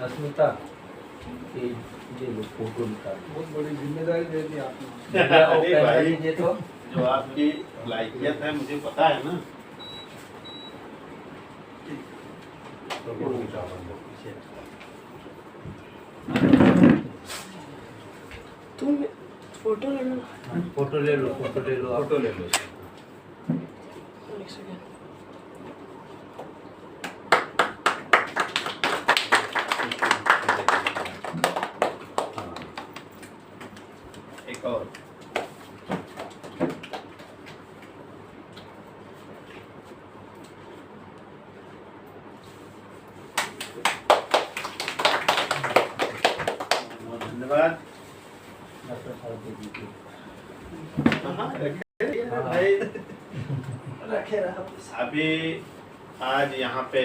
अस्मिता ये लो फोटो निकाल। बहुत बड़ी जिम्मेदारी दे दी आपने। अरे भाई ये तो जो आपकी लायकियत है मुझे पता है ना। तुम फोटो ले लो। फोटो ले लो, फोटो ले लो, फोटो ले लो। एक सेकंड। एक और धन्यवाद। अभी आज यहाँ पे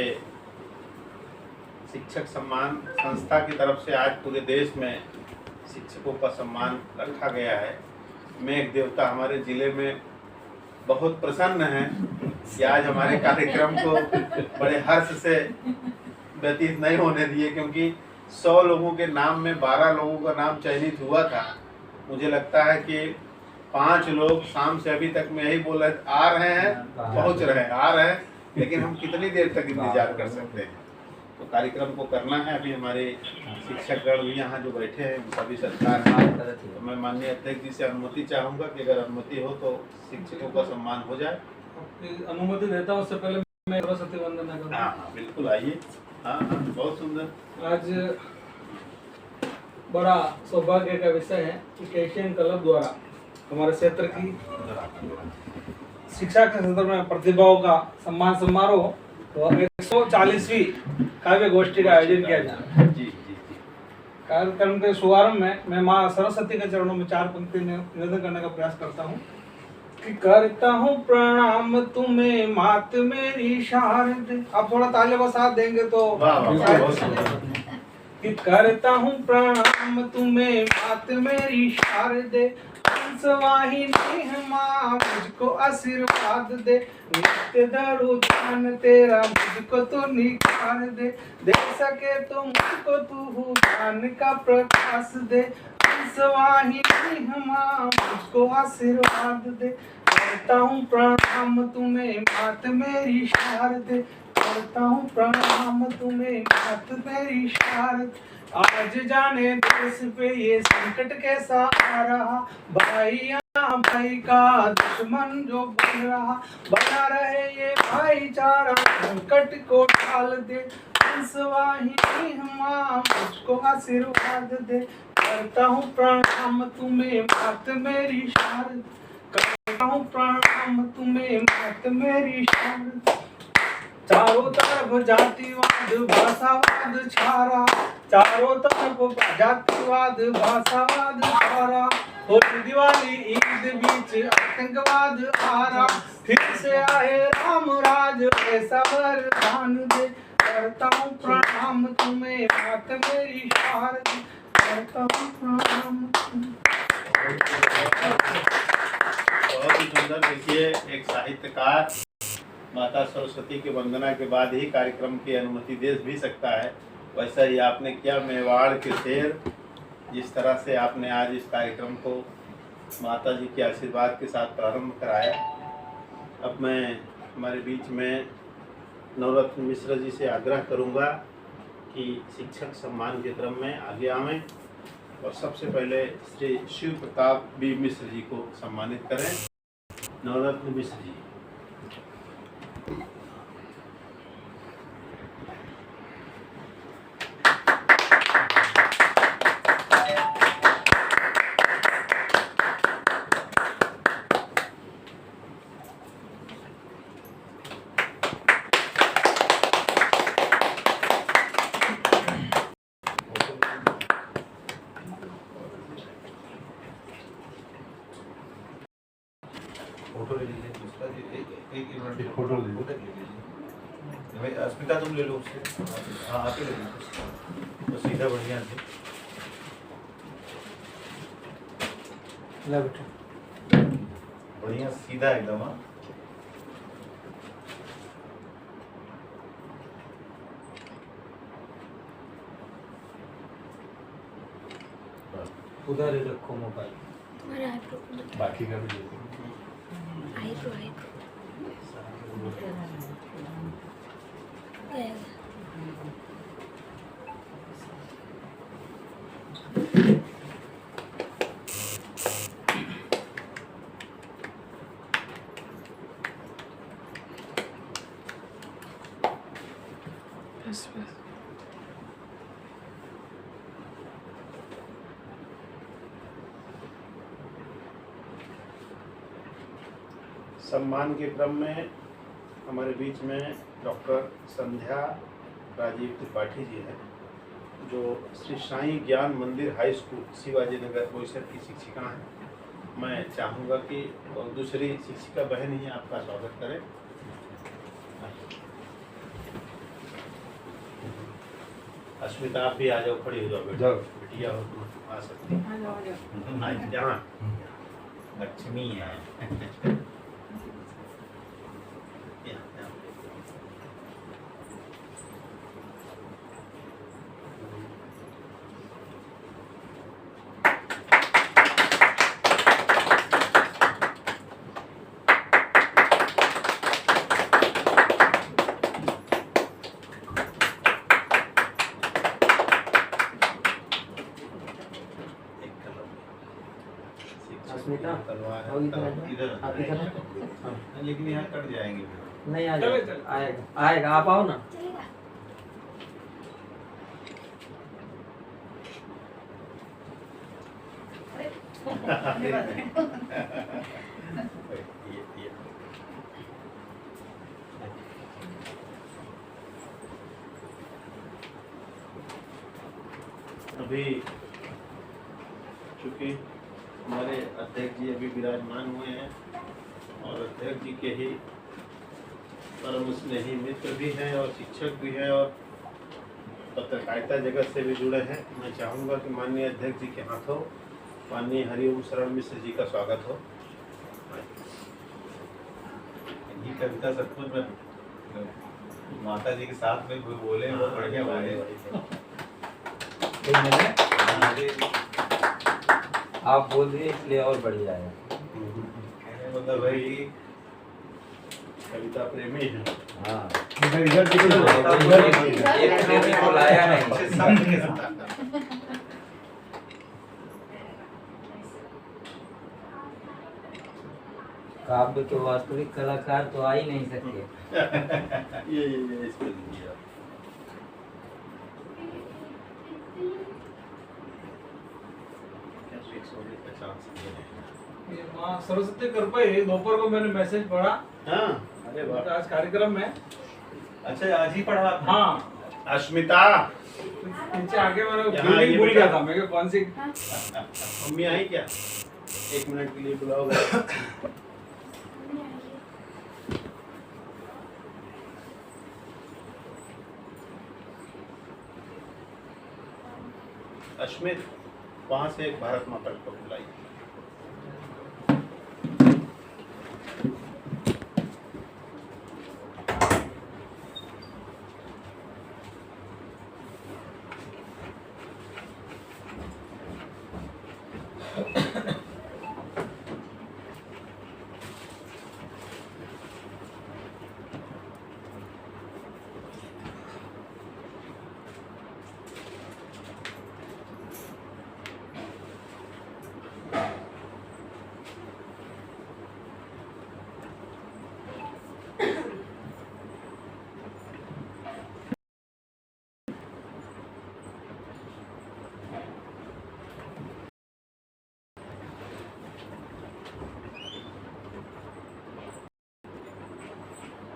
शिक्षक सम्मान संस्था की तरफ से आज पूरे देश में शिक्षकों का सम्मान रखा गया है। मेघ देवता हमारे जिले में बहुत प्रसन्न हैं कि आज हमारे कार्यक्रम को बड़े हर्ष से व्यतीत नहीं होने दिए, क्योंकि 100 लोगों के नाम में 12 लोगों का नाम चयनित हुआ था। मुझे लगता है कि 5 लोग शाम से अभी तक में यही बोल रहे आ रहे हैं, पहुंच रहे हैं, आ रहे हैं, लेकिन हम कितनी देर तक इंतजार कर सकते हैं। तो कार्यक्रम को करना है। अभी हमारे शिक्षकगण भी यहाँ जो बैठे हैं सभी सरकार हैं, तो मैं माननीय अध्यक्ष जी से अनुमति चाहूँगा कि अगर अनुमति हो तो शिक्षकों का सम्मान हो जाए। आपकी अनुमति देता हूँ, उससे पहले मैं सरस्वती वंदना करूँ। हाँ बिल्कुल, आइए। हाँ बहुत सुंदर। आज बड़ा सौभाग्य का विषय है कि एशियन क्लब द्वारा हमारे क्षेत्र की शिक्षा के संदर्भ में प्रतिभाओं का सम्मान समारोह तो 140वीं काव्य गोष्ठी का आयोजन किया जा रहा है। जी जी जी। कार्यक्रम के शुभारंभ में मैं माँ सरस्वती के चरणों में 4 पंक्ति निवेदन करने का प्रयास करता हूँ कि करता हूँ प्रणाम तुम्हें मात मेरी शारद। आप थोड़ा ताले का साथ देंगे तो कि करता हूँ प्रणाम तुम्हें मात मेरी शारद, हंसवाहिनी माँ मुझको आशीर्वाद दे, नित्य धरू ध्यान तेरा मुझको तो निखार दे सके तो मुझको तू ज्ञान का प्रकाश दे, हंसवाहिनी माँ मुझको आशीर्वाद दे। करता हूँ प्रणाम तुम्हें मात मेरी शारद, करता हूँ प्रणाम तुम्हें मात मेरी शारद। आज जाने देश पे ये संकट कैसा आ रहा, भाइयाँ भाई का दुश्मन जो बन रहा, बना रहे ये भाईचारा संकट को टाल दे, हंसवाहिनी माँ मुझको आशीर्वाद दे। करता हूँ प्रणाम तुम्हें मात मेरी शारद, करता हूँ प्रणाम तुम्हें मात मेरी शारद। चारों तरफ जातिवाद भाषावाद छा रहा, चारों तरफ जातिवाद भाषावाद छा रहा, होली दिवाली ईद बीच आतंकवाद आ रहा, फिर से आए राम राज ऐसा वरदान दे। करता हूँ प्रणाम तुम्हें मात मेरी शारद, करता हूँ प्रणाम तुम्हें। बहुत ही सुंदर। देखिए, एक साहित्यकार माता सरस्वती की वंदना के बाद ही कार्यक्रम की अनुमति दे भी सकता है, वैसा ही आपने किया। मेवाड़ के शेर, जिस तरह से आपने आज इस कार्यक्रम को माता जी के आशीर्वाद के साथ प्रारंभ कराया। अब मैं हमारे बीच में नवरत्न मिश्र जी से आग्रह करूंगा कि शिक्षक सम्मान के क्रम में आगे आवें और सबसे पहले श्री शिव प्रताप बी मिश्र जी को सम्मानित करें। नवरत्न मिश्र जी। फोटो ले लीजिए, दूसरा एक मिनट फोटो ले लीजिए भाई। अस्मिता तुम ले लो उससे। हाँ आप ही ले लीजिए तो सीधा बढ़िया से बढ़िया सीधा एकदम। हाँ उधर ही रखो मोबाइल। तुम्हारे आईब्रो को दिखा। बाकी का भी देखो। आईब्रो आईब्रो गया। बस बस। सम्मान के क्रम में हमारे बीच में डॉक्टर संध्या राजीव त्रिपाठी जी हैं, जो श्री साईं ज्ञान मंदिर हाई स्कूल शिवाजी नगर बोईसर की शिक्षिका हैं। मैं चाहूँगा कि दूसरी शिक्षिका बहन ही आपका स्वागत करें। अस्मिता, आप भी आ जाओ, खड़ी हो जाओ बेटा। जाओ। बिटिया हो तुम आ सकती हैं। जहाँ लक्ष्मी है। अस्मिता, तलवार और इधर है, इधर आप इधर हैं? हाँ, लेकिन यहाँ कट जाएंगे फिर। नहीं आ चले, जाएगा, चले। आएगा आएगा, आप आओ ना। चलेगा। ये। अभी चूंकि हमारे अध्यक्ष जी अभी विराजमान हुए हैं और अध्यक्ष जी के ही परम स्नेही मित्र भी हैं और शिक्षक भी हैं और पत्रकारिता जगत से भी जुड़े हैं, मैं चाहूँगा कि माननीय अध्यक्ष जी के हाथों माननीय हरिओम शरण मिश्र जी का स्वागत हो। ये कविता सचमुच में माता जी के साथ में कोई बोले वो बढ़िया बोले। कोई नहीं, आप बोल दिए इसलिए और बढ़िया है। मतलब भाई कविता प्रेमी है। हाँ, इधर देखो। एक प्रेमी को लाया नहीं। सब के साथ। काव्य के वास्तविक कलाकार तो आ ही नहीं सकते। ये इस पे लीजिए आप। क्या फिक्स होने का चांस नहीं है। ये माँ सरस्वती कृपा ही दोपहर को मैंने मैसेज पढ़ा। हाँ, अरे वाह। आज कार्यक्रम में। अच्छा आज ही पढ़ा आपने? हाँ, अस्मिता, नीचे आके मैंने यहाँ फीलिंग ये भूल बेटा। गया था मैं कि कौन सी। मम्मी आई क्या? 1 मिनट के लिए बुलाओगे? अश्मित, वहां से एक भारत माता को बुलाई।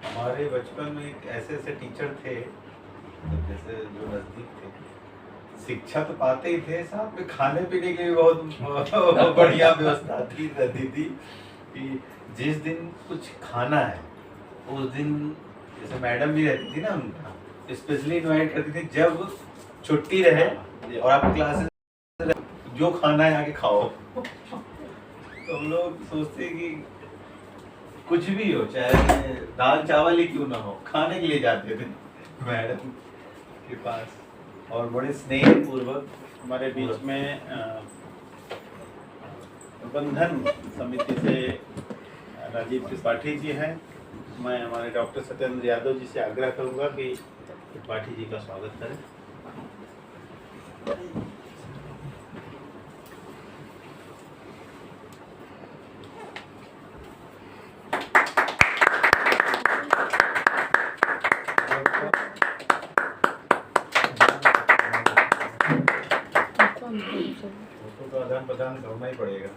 हमारे बचपन में एक ऐसे ऐसे टीचर थे जैसे जो नजदीक थे, शिक्षा तो पाते ही थे, साथ में खाने पीने की भी बहुत बढ़िया व्यवस्था थी रहती थी कि जिस दिन कुछ खाना है उस दिन जैसे मैडम भी रहती थी ना, उनका स्पेशली इनवाइट करती थी जब छुट्टी रहे और आप क्लासेस जो खाना है आके खाओ। तो हम लोग सोचते कि कुछ भी हो, चाहे दाल चावल ही क्यों ना हो, खाने के लिए जाते थे मैडम के पास और बड़े स्नेह पूर्वक। हमारे बीच में प्रबंधन समिति से राजीव त्रिपाठी जी हैं। मैं हमारे डॉक्टर सत्येंद्र यादव जी से आग्रह करूंगा कि त्रिपाठी जी का स्वागत करें। फोटो का आदान प्रदान करना ही पड़ेगा।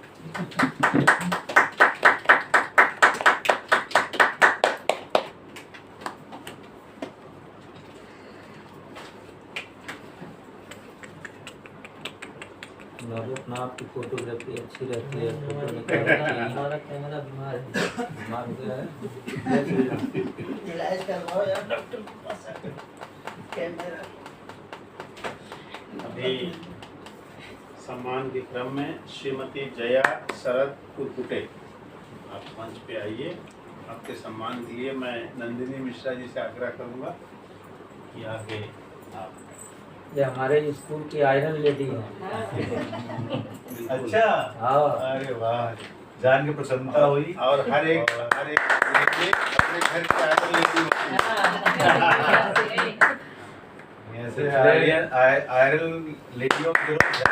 बाबू अपना आपकी फोटोग्राफी अच्छी रहती है, फोटो निकालने की। हमारा कैमरा बीमार है, बीमार हो गया है। इलाज करवाओ यार डॉक्टर के पास आकर कैमरा। अभी सम्मान के क्रम में श्रीमती जया शरद कुरकुटे आप मंच पे आइए। आपके सम्मान के लिए मैं नंदिनी मिश्रा जी से आग्रह करूंगा कि आगे आप। ये हमारे स्कूल की आयरन लेडी है। अच्छा, हाँ, अरे वाह, जान के प्रसन्नता हुई। और हर एक लड़के अपने घर की आदत लेती होती है। ऐसे आयरन लेडियों की जरूरत है।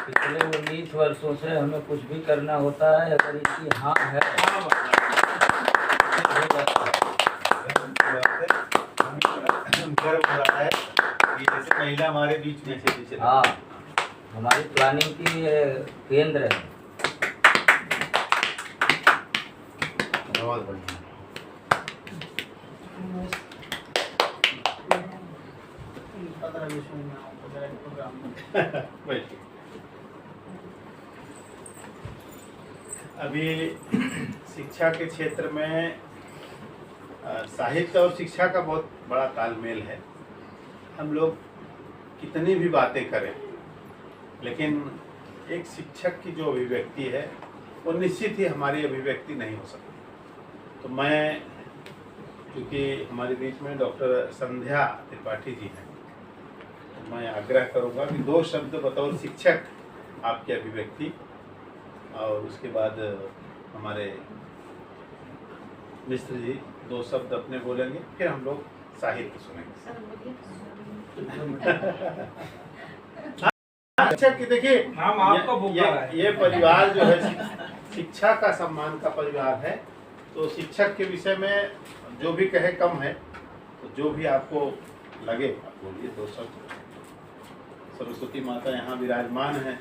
पिछले 19 वर्षों से हमें कुछ भी करना होता है, अगर इसकी हाँ है हो जाता है। गर्व हो रहा है कि जैसे महिला हमारे बीच में पीछे हाँ, हमारी प्लानिंग की ये केंद्र है। बहुत बढ़िया। अभी शिक्षा के क्षेत्र में साहित्य और शिक्षा का बहुत बड़ा तालमेल है। हम लोग कितनी भी बातें करें, लेकिन एक शिक्षक की जो अभिव्यक्ति है वो निश्चित ही हमारी अभिव्यक्ति नहीं हो सकती। तो मैं, क्योंकि हमारे बीच में डॉक्टर संध्या त्रिपाठी जी हैं, तो मैं आग्रह करूंगा कि 2 शब्द बतौर शिक्षक आपकी अभिव्यक्ति, और उसके बाद हमारे मिश्र जी 2 शब्द अपने बोलेंगे, फिर हम लोग साहित्य सुनेंगे। शिक्षक की देखिए, नाम आपका भूखा है। ये परिवार जो है शिक्षा का सम्मान का परिवार है, तो शिक्षक के विषय में जो भी कहे कम है। तो जो भी आपको लगे आप बोलिए 2 शब्द। सरस्वती माता यहाँ विराजमान है।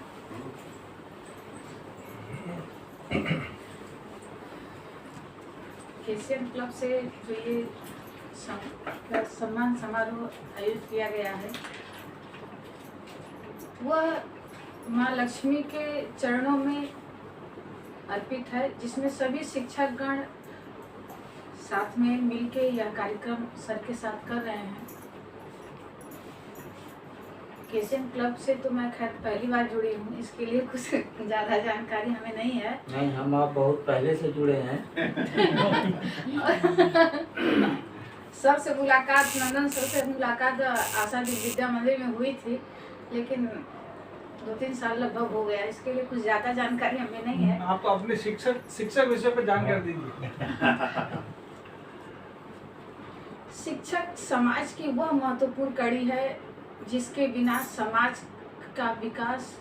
केसीएम क्लब से जो ये सम्मान समारोह आयोजित किया गया है, वह माँ लक्ष्मी के चरणों में अर्पित है, जिसमें सभी शिक्षकगण साथ में मिलके यह कार्यक्रम सर के साथ कर रहे हैं। केसीएम क्लब से तो मैं खैर पहली बार जुड़ी हूँ, इसके लिए कुछ ज़्यादा जानकारी हमें नहीं है। नहीं, हम आप बहुत पहले से जुड़े हैं। सर से मुलाकात, नंदन सर से मुलाकात आशा दी विद्या मंदिर में हुई थी, लेकिन 2-3 साल लगभग हो गया, इसके लिए कुछ ज़्यादा जानकारी हमें नहीं है। आप अपने शिक्षक विषय पर जानकारी दीजिए। शिक्षक समाज की वह महत्वपूर्ण कड़ी है जिसके बिना समाज का विकास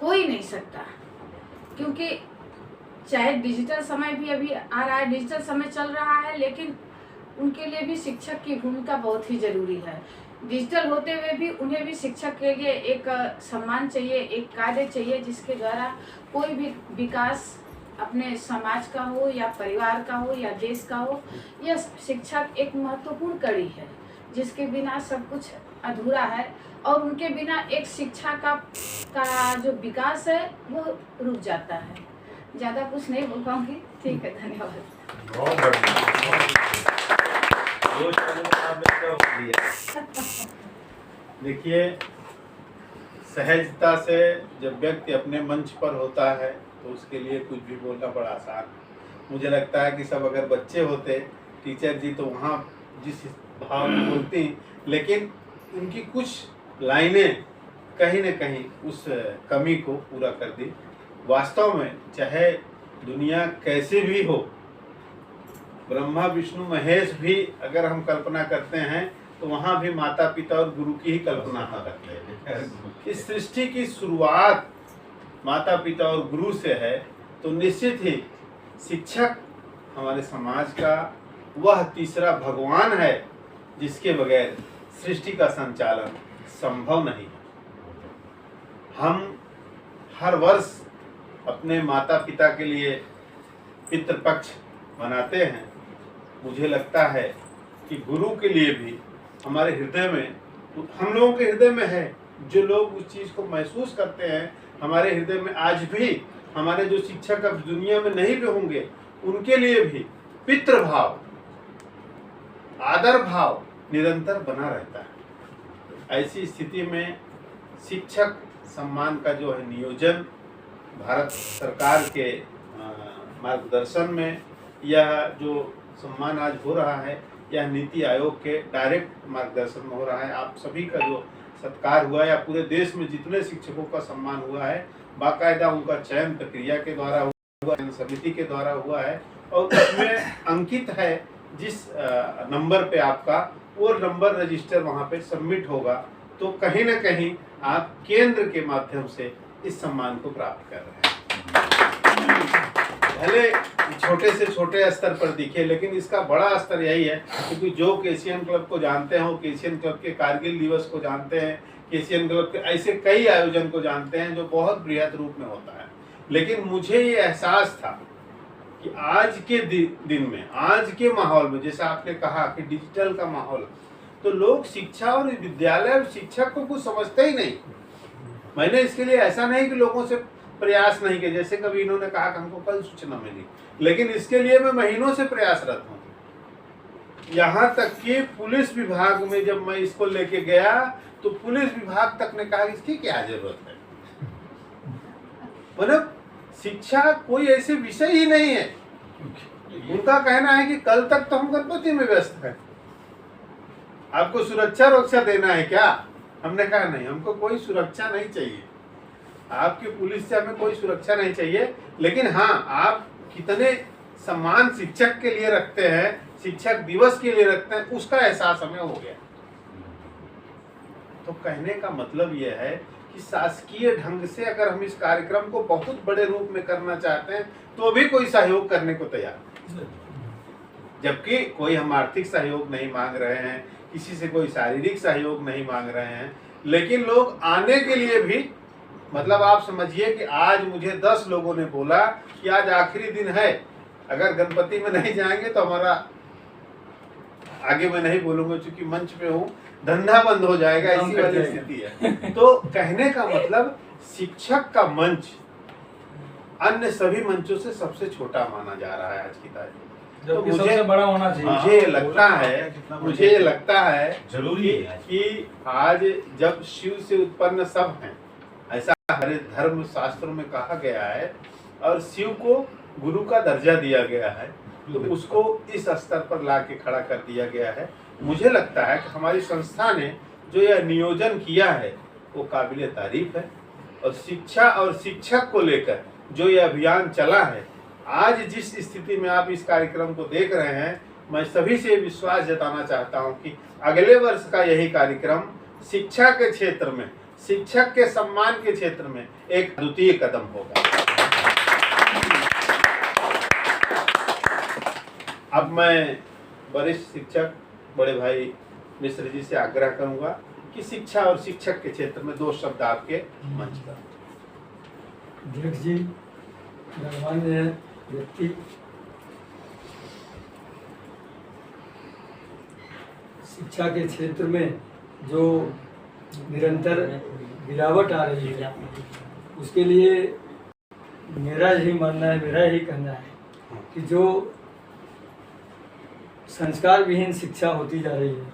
हो ही नहीं सकता, क्योंकि चाहे डिजिटल समय भी अभी आ रहा है, डिजिटल समय चल रहा है, लेकिन उनके लिए भी शिक्षक की भूमिका बहुत ही जरूरी है। डिजिटल होते हुए भी उन्हें भी शिक्षक के लिए एक सम्मान चाहिए, एक कार्य चाहिए जिसके द्वारा कोई भी विकास अपने समाज का हो या परिवार का हो या देश का हो। यह शिक्षक एक महत्वपूर्ण कड़ी है जिसके बिना सब कुछ अधूरा है, और उनके बिना एक शिक्षा का जो विकास है वो रुक जाता है। ज़्यादा कुछ नहीं बोल पाऊंगी। ठीक है, धन्यवाद। बहुत बढ़िया। देखिए, सहजता से जब व्यक्ति अपने मंच पर होता है तो उसके लिए कुछ भी बोलना बड़ा आसान। मुझे लगता है कि सब अगर बच्चे होते, टीचर जी तो वहाँ जिस भाव में बोलती, लेकिन उनकी कुछ लाइनें कहीं न कहीं उस कमी को पूरा कर दी। वास्तव में चाहे दुनिया कैसे भी हो, ब्रह्मा विष्णु महेश भी अगर हम कल्पना करते हैं तो वहाँ भी माता पिता और गुरु की ही कल्पना हम करते हैं। इस सृष्टि की शुरुआत माता पिता और गुरु से है, तो निश्चित ही शिक्षक हमारे समाज का वह तीसरा भगवान है जिसके बगैर सृष्टि का संचालन संभव नहीं है। हम हर वर्ष अपने माता पिता के लिए पितृपक्ष मनाते हैं। मुझे लगता है कि गुरु के लिए भी हमारे हृदय में, हम लोगों के हृदय में है, जो लोग उस चीज़ को महसूस करते हैं, हमारे हृदय में आज भी हमारे जो शिक्षक अब दुनिया में नहीं भी होंगे, उनके लिए भी पितृभाव, आदर भाव निरंतर बना रहता है। ऐसी स्थिति में शिक्षक सम्मान का जो है नियोजन भारत सरकार के मार्गदर्शन में, यह जो सम्मान आज हो रहा है, यह नीति आयोग के डायरेक्ट मार्गदर्शन में हो रहा है। आप सभी का जो सत्कार हुआ है, या पूरे देश में जितने शिक्षकों का सम्मान हुआ है, बाकायदा उनका चयन प्रक्रिया के द्वारा हुआ, समिति के द्वारा हुआ है, और उसमें अंकित है जिस नंबर पे आपका वो नंबर रजिस्टर वहाँ पे सबमिट होगा, तो कहीं ना कहीं आप केंद्र के माध्यम से इस सम्मान को प्राप्त कर रहे हैं। भले छोटे से छोटे स्तर पर दिखे, लेकिन इसका बड़ा स्तर यही है, क्योंकि जो केशियन क्लब को जानते हैं वो केशियन क्लब के कारगिल दिवस को जानते हैं, केशियन क्लब के ऐसे कई आयोजन को जानते हैं जो बहुत बृहद रूप में होता है। लेकिन मुझे ये एहसास था कि आज के दिन में, आज के माहौल में, जैसा आपने कहा कि डिजिटल का माहौल, तो लोग शिक्षा और विद्यालय और शिक्षक को कुछ समझते ही नहीं। मैंने इसके लिए ऐसा नहीं कि लोगों से प्रयास नहीं किया, जैसे कभी इन्होंने कहा कि हमको कल सूचना मिली, लेकिन इसके लिए मैं महीनों से प्रयासरत हूँ। यहाँ तक कि पुलिस विभाग में जब मैं इसको लेके गया तो पुलिस विभाग तक ने कहा इसकी क्या जरूरत है। मतलब शिक्षा कोई ऐसे विषय ही नहीं है। उनका कहना है कि कल तक तो हम गणपति में व्यस्त हैं, आपको सुरक्षा रक्षा देना है क्या? हमने कहा नहीं, हमको कोई सुरक्षा नहीं चाहिए, आपकी पुलिस से हमें कोई सुरक्षा नहीं चाहिए, लेकिन हाँ, आप कितने सम्मान शिक्षक के लिए रखते हैं, शिक्षक दिवस के लिए रखते हैं, उसका एहसास हमें हो गया। तो कहने का मतलब यह है कि शासकीय ढंग से अगर हम इस कार्यक्रम को बहुत बड़े रूप में करना चाहते हैं तो भी कोई सहयोग करने को तैयार, जबकि कोई हम आर्थिक सहयोग नहीं मांग रहे हैं, किसी से कोई शारीरिक सहयोग नहीं मांग रहे हैं, लेकिन लोग आने के लिए भी, मतलब आप समझिए कि आज मुझे 10 लोगों ने बोला कि आज आखिरी दिन है, अगर गणपति में नहीं जाएंगे तो हमारा, आगे मैं नहीं बोलूंगा क्योंकि मंच पे हूँ, धंधा बंद हो जाएगा, ऐसी वाली स्थिति है। तो कहने का मतलब शिक्षक का मंच अन्य सभी मंचों से सबसे छोटा माना जा रहा है आज की तारीख। तो मुझे बड़ा होना चाहिए। मुझे ये लगता है जरूरी है कि आज जब शिव से उत्पन्न सब हैं, ऐसा हमारे धर्म शास्त्रों में कहा गया है, और शिव को गुरु का दर्जा दिया गया है, तो उसको इस स्तर पर ला के खड़ा कर दिया गया है। मुझे लगता है कि हमारी संस्था ने जो यह नियोजन किया है वो काबिल तारीफ है, और शिक्षा और शिक्षक को लेकर जो यह अभियान चला है, आज जिस स्थिति में आप इस कार्यक्रम को देख रहे हैं, मैं सभी से विश्वास जताना चाहता हूं कि अगले वर्ष का यही कार्यक्रम शिक्षा के क्षेत्र में, शिक्षक के सम्मान के क्षेत्र में एक अद्वितीय कदम होगा। अब मैं वरिष्ठ शिक्षक बड़े भाई मिश्र जी से आग्रह करूंगा कि शिक्षा और शिक्षक के क्षेत्र में 2 शब्द आपके मंच पर। अध्यक्ष जी, गणमान्य व्यक्ति, शिक्षा के क्षेत्र में जो निरंतर गिरावट आ रही है, उसके लिए मेरा यही मानना है, मेरा यही कहना है कि जो संस्कार विहीन शिक्षा होती जा रही है,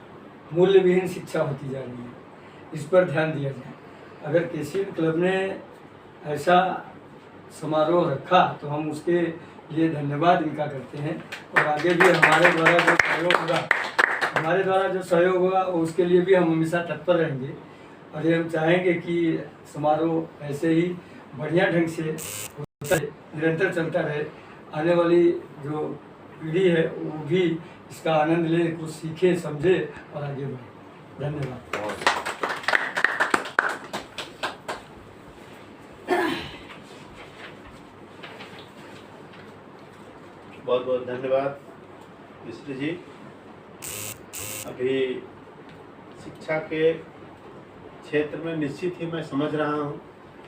मूल्य विहीन शिक्षा होती जा रही है, इस पर ध्यान दिया जाए। अगर केशियन क्लब ने ऐसा समारोह रखा तो हम उसके लिए धन्यवाद इनका करते हैं, और आगे भी हमारे द्वारा जो सहयोग होगा, उसके लिए भी हम हमेशा तत्पर रहेंगे। और ये हम चाहेंगे कि समारोह ऐसे ही बढ़िया ढंग से निरंतर चलता रहे। आने वाली जो पीढ़ी है वो भी इसका आनंद ले, कुछ सीखे, समझे और आगे बढ़े। धन्यवाद। बहुत बहुत धन्यवाद मिश्र जी। अभी शिक्षा के क्षेत्र में निश्चित ही मैं समझ रहा हूँ,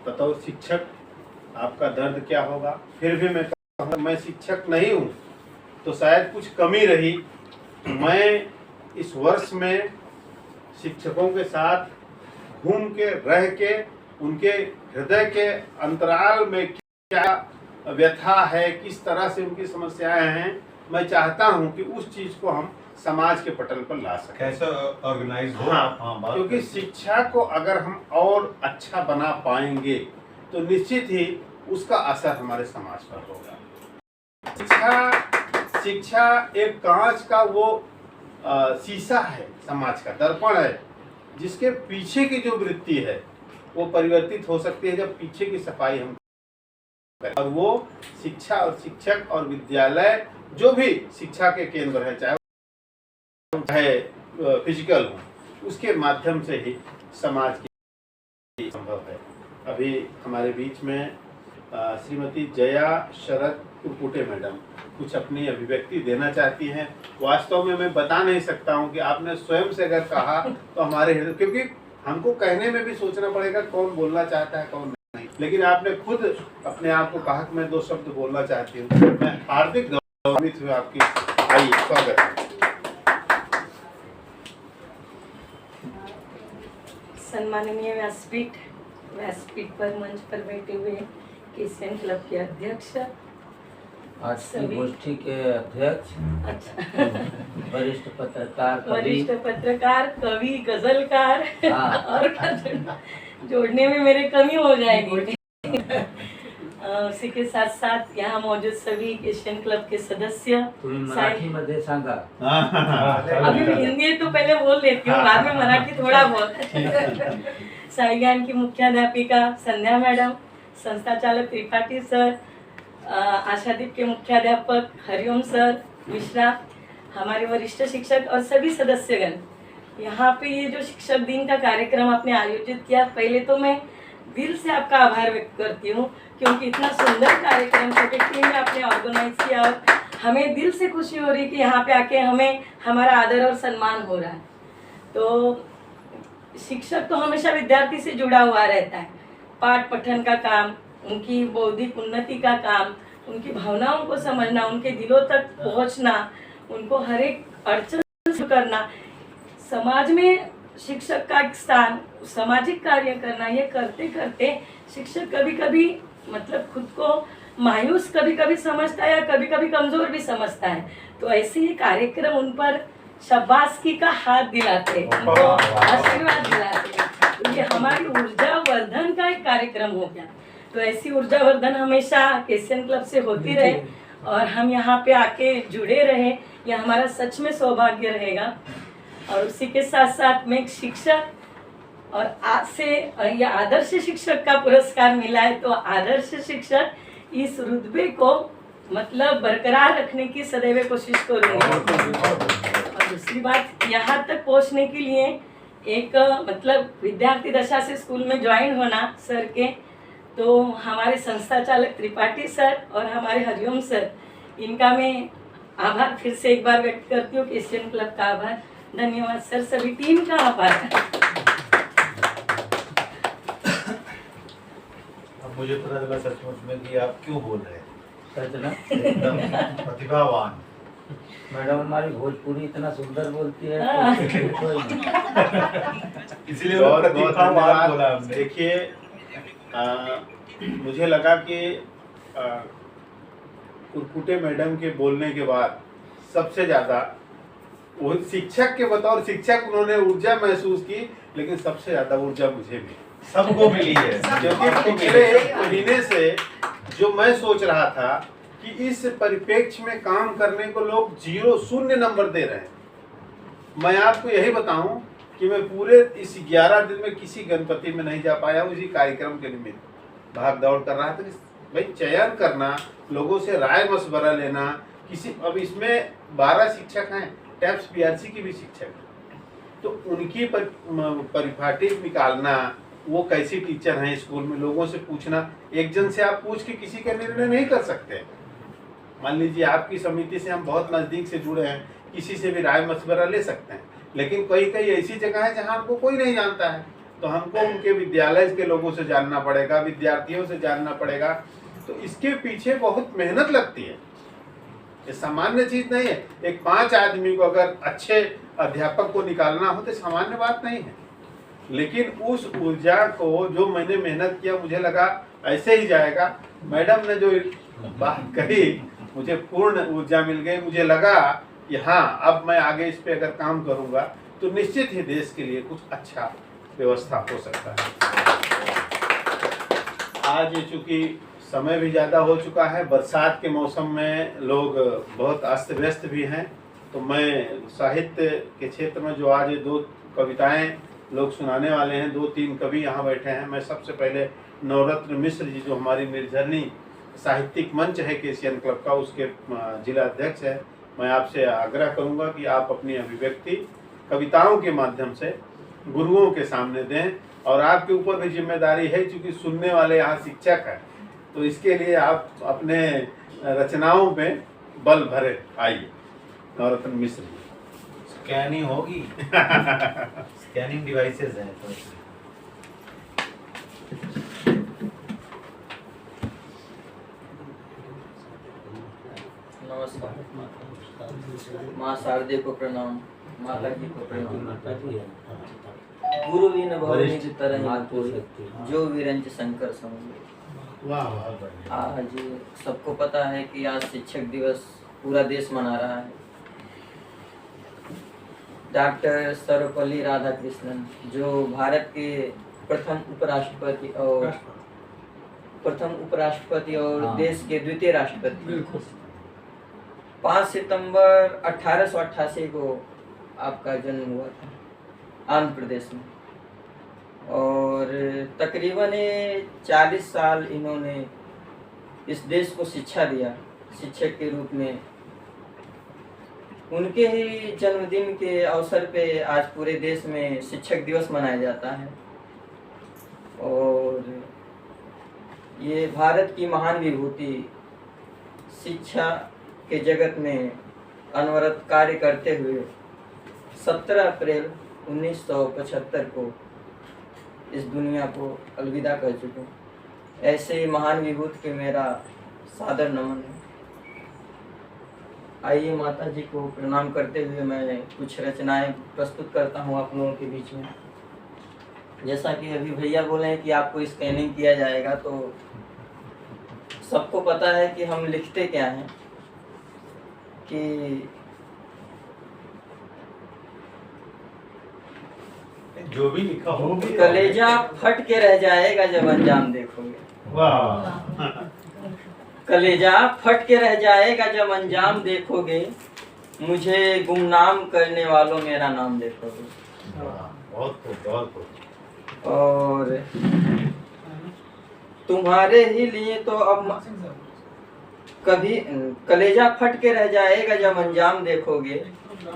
बतौर शिक्षक आपका दर्द क्या होगा। फिर भी मैं कहूँगा, मैं शिक्षक नहीं हूँ तो शायद कुछ कमी रही। मैं इस वर्ष में शिक्षकों के साथ घूम के रह के उनके हृदय के अंतराल में क्या व्यथा है, किस तरह से उनकी समस्याएं हैं, मैं चाहता हूं कि उस चीज को हम समाज के पटल पर ला सकें। कैसे ऑर्गेनाइज हो। हाँ, क्योंकि शिक्षा को अगर हम और अच्छा बना पाएंगे तो निश्चित ही उसका असर हमारे समाज पर होगा। शिक्षा एक कांच का वो शीशा है, समाज का दर्पण है, जिसके पीछे की जो वृत्ति है वो परिवर्तित हो सकती है जब पीछे की सफाई हम करें। और वो शिक्षा और शिक्षक और विद्यालय जो भी शिक्षा के केंद्र है, चाहे फिजिकल हो, उसके माध्यम से ही समाज की संभव है। अभी हमारे बीच में श्रीमती जया शरद कुरकुटे मैडम कुछ अपनी अभिव्यक्ति देना चाहती हैं। वास्तव में मैं बता नहीं सकता हूं कि आपने स्वयं से अगर कहा तो हमारे हृदय, क्योंकि हमको कहने में भी सोचना पड़ेगा कौन बोलना चाहता है कौन नहीं, लेकिन आपने खुद अपने आप को कहा कि मैं 2 शब्द बोलना चाहती हूँ। मैं हार्दिक गौरवित हूँ आपकी। आइए, स्वागत है। सम्माननीय व्यासपीठ पर मंच पर बैठे हुए केसीएन क्लब के अध्यक्ष, आज की गोष्ठी के अध्यक्ष, अच्छा, वरिष्ठ पत्रकार, कवि, गजलकार, हाँ। और जोड़ने में मेरे कमी हो जाएगी। उसी के साथ साथ यहाँ मौजूद सभी केसीएन क्लब के सदस्य। तुम्ही मराठी मध्ये सांगा। अभी मैं हिंदी तो पहले बोल लेती हूँ, बाद में मराठी थोड़ा बहुत। साई ज्ञान की मुख्याध्यापिका संध्या मैडम, संस्था चालक त्रिपाठी सर, आशादीप के मुख्याध्यापक हरिओम सर मिश्रा, हमारे वरिष्ठ शिक्षक और सभी सदस्यगण। यहाँ पे ये जो शिक्षक दिन का कार्यक्रम आपने आयोजित किया, पहले तो मैं दिल से आपका आभार व्यक्त करती हूँ, क्योंकि इतना सुंदर कार्यक्रम छोटे टीम में आपने ऑर्गेनाइज किया और हमें दिल से खुशी हो रही कि यहाँ पे आके हमें हमारा आदर और सम्मान हो रहा है। तो शिक्षक तो हमेशा विद्यार्थी से जुड़ा हुआ रहता है। पाठ पठन का काम, उनकी बौद्धिक उन्नति का काम, उनकी भावनाओं को समझना, उनके दिलों तक पहुँचना, उनको हर एक अड़चन करना, समाज में शिक्षक का एक स्थान, सामाजिक कार्य करना, ये करते करते शिक्षक कभी कभी मतलब खुद को मायूस कभी कभी समझता है या कभी कभी कमजोर भी समझता है। तो ऐसे ही कार्यक्रम उन पर शाबाशी का हाथ दिलाते, उनको आशीर्वाद दिलाते। तो ये हमारी ऊर्जा वर्धन का एक कार्यक्रम हो गया। तो ऐसी ऊर्जा वर्धन हमेशा केसीएन क्लब से होती रहे और हम यहाँ पे आके जुड़े रहे, ये हमारा सच में सौभाग्य रहेगा। और उसी के साथ साथ में एक शिक्षक और आज से ये आदर्श शिक्षक का पुरस्कार मिला है, तो आदर्श शिक्षक इस रुतबे को मतलब बरकरार रखने की सदैव कोशिश करूँगी। और दूसरी बात, यहाँ तक पहुँचने के लिए एक मतलब विद्यार्थी दशा से स्कूल में ज्वाइन होना सर के, तो हमारे संस्था चालक त्रिपाठी सर और हमारे हरिओम सर, इनका मैं आभार फिर से एक बार व्यक्त करती हूँ। केसीएन क्लब का आभार, धन्यवाद सर, सभी टीम का आभार। अब मुझे पता चला सचमुच में कि आप क्यों बोल रहे हैं। सच ना? एकदम प्रतिभावान मैडम हमारी भोजपुरी इतना सुंदर बोलती है तो इसलिए बहुत बहुत प्रतिभावान बोला धन्यवाद। हमने। देखिए, मुझे लगा कि कुरकुटे मैडम के बोलने के बाद सबसे ज़्यादा वो शिक्षक के बतौर शिक्षक उन्होंने ऊर्जा महसूस की, लेकिन सबसे ज़्यादा ऊर्जा मुझे भी, सबको मिली है। क्योंकि पिछले 1 महीने से जो मैं सोच रहा था कि इस परिप्रेक्ष्य में काम करने को लोग 0 0 नंबर दे रहे हैं। मैं आपको यही बताऊं कि मैं पूरे इस 11 दिन में किसी गणपति में नहीं जा पाया हूँ, इसी कार्यक्रम के निमित्त भाग दौड़ कर रहा था कि भाई चयन करना, लोगों से राय मशवरा लेना, किसी अब इसमें 12 शिक्षक हैं, टैप्स PRC की भी शिक्षक हैं, तो उनकी परिपाटी निकालना, वो कैसी टीचर हैं स्कूल में, लोगों से पूछना। एक जन से आप पूछ के किसी का निर्णय नहीं कर सकते। मान लीजिए आपकी समिति से हम बहुत नज़दीक से जुड़े हैं, किसी से भी राय मशवरा ले सकते हैं, लेकिन कई ऐसी जगह है जहाँ हमको कोई नहीं जानता है, तो हमको उनके विद्यालय के लोगों से जानना पड़ेगा, विद्यार्थियों से जानना पड़ेगा। तो इसके पीछे बहुत मेहनत लगती है, ये सामान्य चीज़ नहीं है। एक 5 आदमी को अगर अच्छे अध्यापक को निकालना हो तो सामान्य बात नहीं है, लेकिन उस ऊर्जा को जो मैंने मेहनत किया, मुझे लगा ऐसे ही जाएगा। मैडम ने जो बात कही, मुझे पूर्ण ऊर्जा मिल गई। मुझे लगा कि हाँ, अब मैं आगे इस पे अगर काम करूँगा तो निश्चित ही देश के लिए कुछ अच्छा व्यवस्था हो सकता है। आज चूँकि समय भी ज़्यादा हो चुका है, बरसात के मौसम में लोग बहुत अस्त व्यस्त भी हैं, तो मैं साहित्य के क्षेत्र में जो आज 2 कविताएं लोग सुनाने वाले हैं, 2-3 कवि यहाँ बैठे हैं। मैं सबसे पहले नवरत्न मिश्र जी, जो हमारी निर्झरनी साहित्यिक मंच है केसीएन क्लब का, उसके जिला अध्यक्ष है, मैं आपसे आग्रह करूँगा कि आप अपनी अभिव्यक्ति कविताओं के माध्यम से गुरुओं के सामने दें, और आपके ऊपर भी जिम्मेदारी है, क्योंकि सुनने वाले यहाँ शिक्षक हैं, तो इसके लिए आप अपने रचनाओं में बल भरे। आइए नवरत्न मिश्र जी। स्कैनिंग होगी। स्कैनिंग डिवाइसेस हैं तो। नमस्कार। माँ शारदे को प्रणाम, माता जी को प्रणाम। गुरु विन भवनिधि तरहि कोई, जो विरंच शंकर समझे। आज सबको पता है कि आज शिक्षक दिवस पूरा देश मना रहा है। डॉक्टर सर्वपल्ली राधाकृष्णन, जो भारत के प्रथम उपराष्ट्रपति और देश के द्वितीय राष्ट्रपति, 5 सितंबर 1888 को आपका जन्म हुआ था आंध्र प्रदेश में, और तकरीबन 40 साल इन्होंने इस देश को शिक्षा दिया शिक्षक के रूप में। उनके ही जन्मदिन के अवसर पे आज पूरे देश में शिक्षक दिवस मनाया जाता है, और ये भारत की महान विभूति शिक्षा के जगत में अनवरत कार्य करते हुए 17 अप्रैल 1975 को इस दुनिया को अलविदा कर चुके। ऐसे महान विभूति के मेरा सादर नमन है। आइए माता जी को प्रणाम करते हुए मैं कुछ रचनाएं प्रस्तुत करता हूँ आप लोगों के बीच में। जैसा कि अभी भैया बोले हैं कि आपको स्कैनिंग किया जाएगा, तो सबको पता है कि हम लिखते क्या हैं कि जो भी लिखा हो, कलेजा फट के रह जाएगा जब अंजाम देखोगे। वाह। कलेजा फट के रह जाएगा जब अंजाम देखोगे, मुझे गुमनाम करने वालों मेरा नाम देखोगे। बहुत खूब, बहुत खूब। और तुम्हारे ही लिए तो अब कभी कलेजा फट के रह जाएगा जब अंजाम देखोगे,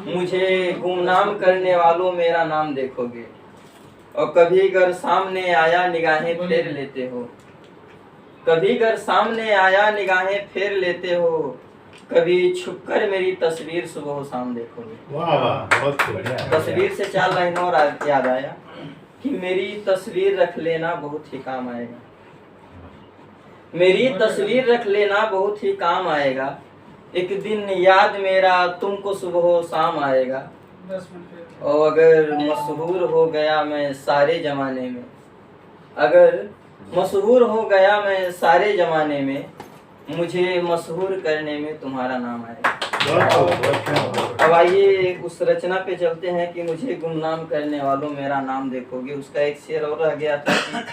मुझे गुमनाम करने वालों मेरा नाम देखोगे। और कभी घर सामने आया निगाहें फेर लेते हो, कभी घर सामने आया निगाहें फेर लेते हो, कभी छुपकर मेरी तस्वीर सुबह शाम देखोगे। वाह वाह, बहुत बढ़िया। तस्वीर से 4 लाइन और याद आया कि मेरी तस्वीर रख लेना बहुत ही काम आएगा। मेरी तस्वीर रख लेना बहुत ही काम आएगा, एक दिन याद मेरा तुमको सुबह शाम आएगा। और अगर मशहूर हो गया मैं सारे जमाने में, अगर मशहूर हो गया मैं सारे जमाने में, मुझे मशहूर करने में तुम्हारा नाम आएगा। अब आइए उस रचना पे चलते हैं कि मुझे गुमनाम करने वालों मेरा नाम देखोगे। उसका एक शेर और रह गया था कि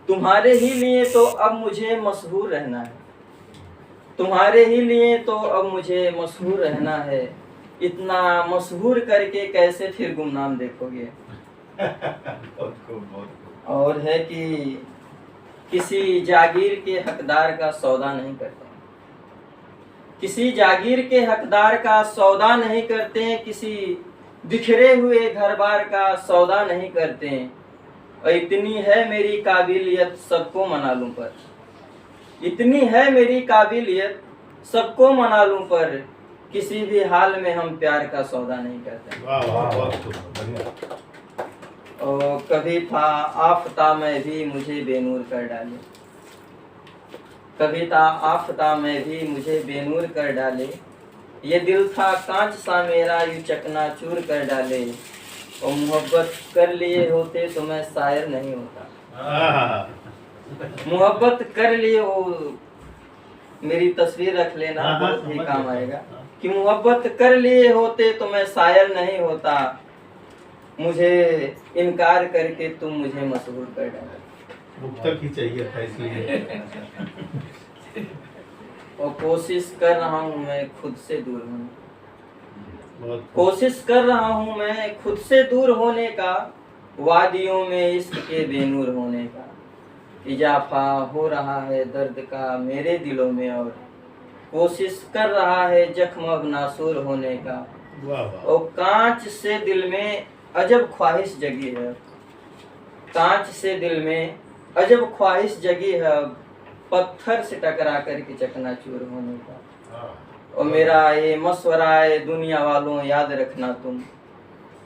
तुम्हारे ही लिए तो अब मुझे मशहूर रहना है, तुम्हारे ही लिए तो अब मुझे मशहूर रहना है, इतना मशहूर करके कैसे फिर गुमनाम देखोगे। बहुत खूब, बहुत खूब। और है कि किसी जागीर के हकदार का सौदा नहीं करते, किसी जागीर के हकदार का सौदा नहीं करते, किसी बिखरे हुए घर बार का सौदा नहीं करते। और इतनी है मेरी काबिलियत सबको मना लूं पर, इतनी है मेरी काबिलियत सबको मना लूं पर, किसी भी हाल में हम प्यार का सौदा नहीं करते। वाह वाह, बहुत खूब, बढ़िया। और कभी था आफता में भी मुझे बेनूर कर डाले, कभी था आफता में भी मुझे बेनूर कर डाले, ये दिल था कांच सा मेरा यूं चकनाचूर कर डाले। और मोहब्बत कर लिए होते तो मैं शायर नहीं होता, मोहब्बत कर लिए हो, मेरी तस्वीर रख लेना बहुत ही काम आएगा, कि मोहब्बत कर लिए होते तो मैं शायर नहीं होता, मुझे इनकार करके तुम मुझे मशहूर कर डाले। मुख तक ही चाहिए था इसलिए। और कोशिश कर रहा हूँ मैं खुद से दूर होने, बहुत खूब। कोशिश कर रहा हूँ मैं खुद से दूर होने का, वादियों में इश्क के बेनूर होने का, इजाफा हो रहा है दर्द का मेरे दिलों में, और कोशिश कर रहा है जख्म अब नासूर होने का। वाह वाह, और कांच से दिल में अजब ख्वाहिश जगी है, कांच से दिल में अजब ख्वाहिश जगी है, अब पत्थर से टकरा करके चकनाचूर होने का। और मेरा ये मशवरा है दुनिया वालों, याद रखना तुम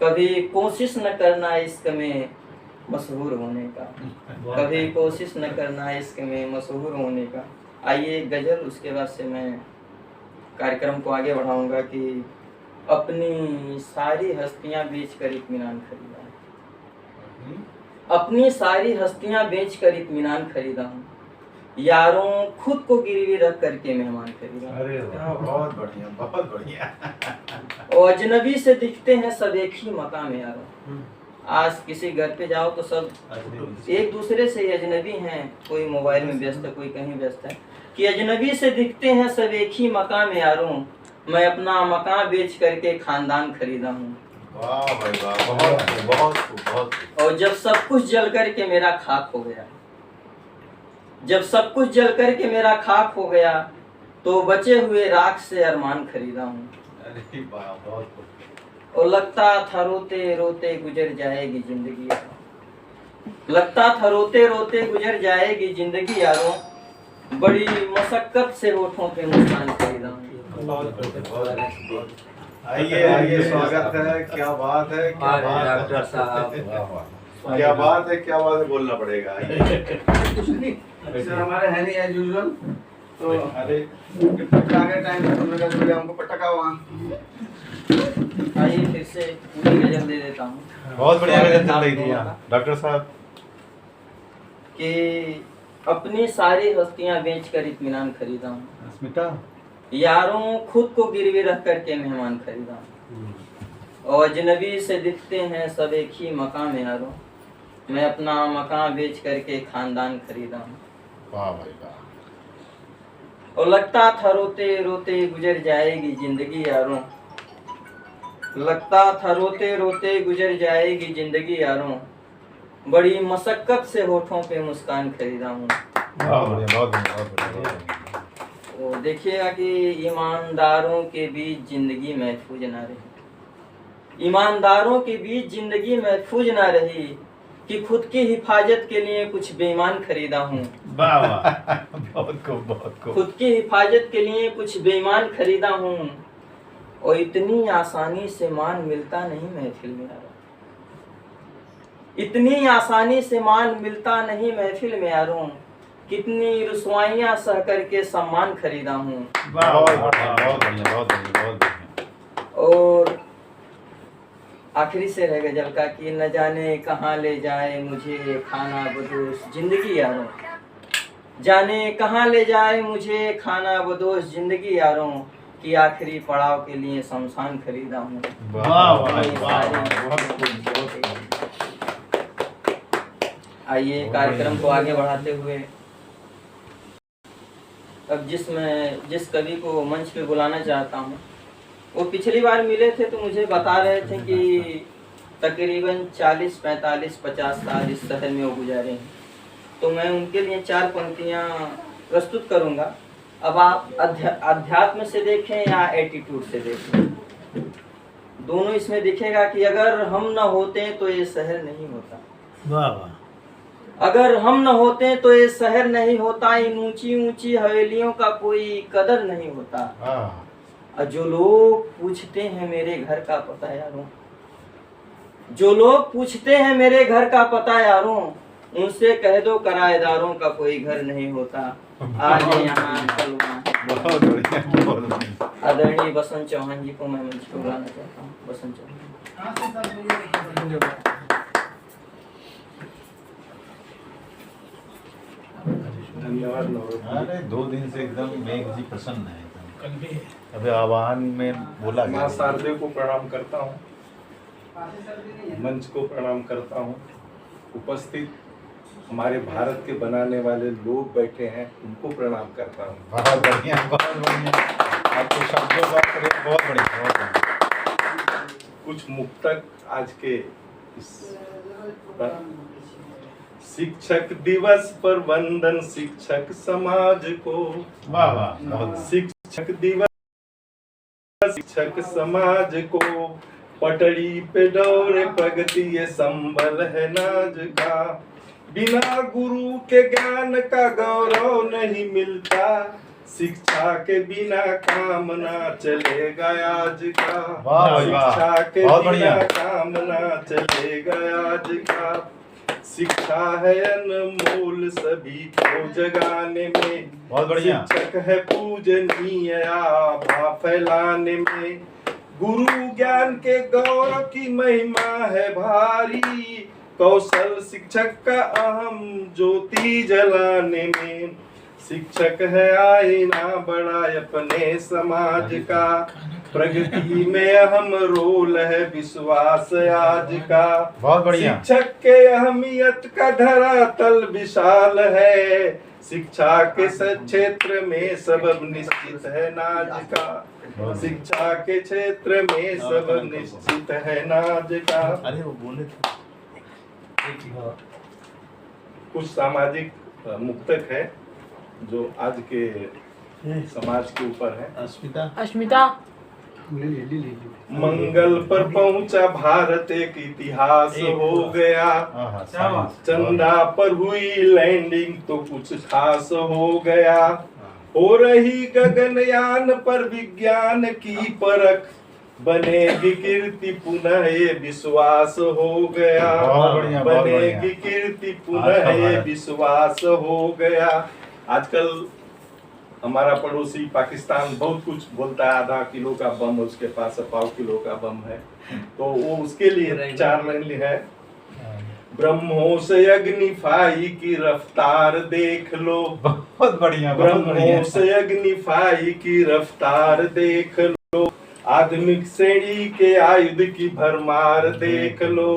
कभी कोशिश न करना इश्क में मशहूर होने का, कभी कोशिश न करना इश्क में मशहूर होने का। आइए एक गजल, उसके बाद से मैं कार्यक्रम को आगे बढ़ाऊंगा कि अपनी सारी हस्तियां बेच कर इत्मीनान खरीदा, अपनी सारी हस्तियां बेच कर इत्मीनान खरीदा हूँ, यारों खुद को गिरवी रख करके मेहमान खरीदा। अरे वाह, बहुत बढ़िया, बहुत बढ़िया। और अजनबी से दिखते हैं सब एक ही मकाम यारों, आज किसी घर पे जाओ तो सब एक दूसरे से ही अजनबी हैं, कोई मोबाइल में व्यस्त है, कोई कहीं व्यस्त है, कि अजनबी से दिखते हैं सब एक ही मकाम यारों, मैं अपना मकान बेच करके खानदान खरीदा हूँ। वाह भाई वाह, बहुत खूब, बहुत खूब, बहुत खूब। और जब सब कुछ जल करके मेरा खाक हो गया, जब सब कुछ जल करके मेरा खाक हो गया, तो बचे हुए राख से अरमान खरीदा हूँ। अरे वाह, बहुत खूब। और लगता था रोते रोते गुजर जाएगी जिंदगी यारों, लगता था रोते रोते गुजर जाएगी जिंदगी यारों, बड़ी मशक्कत से होठों पे मुस्कान खरीदा हूँ। आइए आइए, स्वागत है। क्या बात है, क्या बात है डॉक्टर साहब, क्या बात है, क्या बात है, बोलना पड़ेगा। आइए। सर हमारे है नहीं एज यूजुअल, तो अरे आगे टाइम पे तुमने कहा बोले हमको पटका वहाँ। आइए फिर से पूरी गजल दे देता हूँ बहुत बढ़िया गजल चल रही थी यहाँ डॉक्टर साहब। कि अपनी सारी हस्तियां बेच कर इत्मीनान खरीदा हूँ, स्मिता, यारों खुद को गिरवी रख करके मेहमान खरीदा हूँ, और अजनबी से दिखते हैं सब एक ही मकाम यारों, मैं अपना मकान बेच करके खानदान खरीदा हूँ। वाह भाई वाह। और लगता था रोते रोते गुजर जाएगी जिंदगी यारों, लगता था रोते रोते गुजर जाएगी जिंदगी यारों, बड़ी मशक्कत से होठों पे मुस्कान खरीदा हूँ। बहुत बढ़िया, बहुत बढ़िया, बहुत बढ़िया, बहुत बढ़िया। तो देखिएगा कि ईमानदारों के बीच जिंदगी महफूज ना रही, ईमानदारों के बीच जिंदगी महफूज ना रही, कि खुद की हिफाजत के लिए कुछ बेईमान खरीदा हूँ। वाह वाह, बहुत खूब, बहुत खूब। खुद की हिफाजत के लिए कुछ बेईमान खरीदा हूँ, और इतनी आसानी से मान मिलता नहीं महफिल में यारों, इतनी आसानी से मान मिलता नहीं महफिल में यारों, कितनी रुसवाइयाँ सह करके सम्मान खरीदा हूँ। बहुत बढ़िया, बहुत बढ़िया, बहुत बढ़िया, बहुत बढ़िया। और आखिरी से रह गजल का कि न जाने कहाँ ले जाए मुझे खाना बदोश जिंदगी यारों, जाने कहाँ ले जाए मुझे खाना बदोश जिंदगी यारों, कि आखिरी पड़ाव के लिए शमशान खरीदा हूँ। वाह वाह वाह, बहुत खूब, बहुत खूब। आइए कार्यक्रम को आगे बढ़ाते हुए अब जिस कवि को मंच पे बुलाना चाहता हूँ, वो पिछली बार मिले थे तो मुझे बता रहे थे कि तकरीबन 40, 45, 50 साल इस शहर में वो गुजारे हैं। तो मैं उनके लिए 4 पंक्तियाँ प्रस्तुत करूँगा। अब आप अध्यात्म से देखें या एटीट्यूड से देखें, दोनों इसमें दिखेगा कि अगर हम न होते तो ये शहर नहीं होता। वाह वाह। अगर हम न होते तो ये शहर नहीं होता, इन ऊंची ऊंची हवेलियों का कोई कदर नहीं होता। और जो लोग पूछते हैं मेरे घर का पता यारों, जो लोग पूछते हैं मेरे घर का पता यारों, उनसे कह दो किराएदारों का कोई घर नहीं होता। आज यहाँ कल वहाँ। बहुत बढ़िया, बहुत बढ़िया। आदरणीय बसंत चौहान जी को मैं मंच पर बुलाना चाहता हूँ। बसंत चौहान। धन्यवाद नवरत्न। अरे 2 दिन से एकदम मेघ जी प्रसन्न है एकदम। अभी आह्वान में बोला माँ गया। शारदे को प्रणाम करता हूँ, मंच को प्रणाम करता हूँ, उपस्थित हमारे भारत के बनाने वाले लोग बैठे हैं उनको प्रणाम करता हूँ। बहुत बढ़िया, बहुत बढ़िया। आपके शब्दों का प्रयोग बहुत बढ़िया, बहुत बढ़िया। कुछ मुक्तक आज के इस पर शिक्षक दिवस पर वंदन शिक्षक समाज को। वाह वाह, बहुत शिक्षक दिवस शिक्षक समाज को, पटड़ी पे दौड़े प्रगति ये संबल है नाज का। बिना गुरु के ज्ञान का गौरव नहीं मिलता, शिक्षा के बिना काम ना चलेगा आज का। वाह भाई वाह, शिक्षा के बहुत बिना बढ़िया। काम ना चलेगा आज का। शिक्षा है अनमोल सभी को जगाने में, बहुत बढ़िया। शिक्षक है पूजनीय आभा फैलाने में। गुरु ज्ञान के गौरव की महिमा है भारी, कौशल शिक्षक का अहम ज्योति जलाने में। शिक्षक है आईना बड़ा अपने समाज का, प्रगति में अहम रोल है विश्वास आज का। बहुत बढ़िया। शिक्षक के अहमियत का धरातल विशाल है, शिक्षा के क्षेत्र में सब निश्चित है नाज का। शिक्षा के क्षेत्र में सब निश्चित है नाज का। अरे वो बोले थे। कुछ सामाजिक मुक्तक है जो आज के समाज के ऊपर है। अश्मिता मंगल पर पहुंचा भारत एक इतिहास हो गया, चंदा पर हुई लैंडिंग तो कुछ खास हो गया। हो रही गगनयान पर विज्ञान की परख, बनेगी कीर्ति पुनः ये विश्वास हो गया। बनेगी कीर्ति पुनः ये विश्वास हो गया। आजकल हमारा पड़ोसी पाकिस्तान बहुत कुछ बोलता है, आधा किलो का बम उसके पास, 1.25 किलो का बम है, तो वो उसके लिए 4 लाइन है। ब्रह्मोस अग्निफाई की रफ्तार देख लो, बहुत बढ़िया। ब्रह्मोस अग्निफाई की रफ्तार देख लो, आधुनिक श्रेणी के आयुध की भरमार देख लो।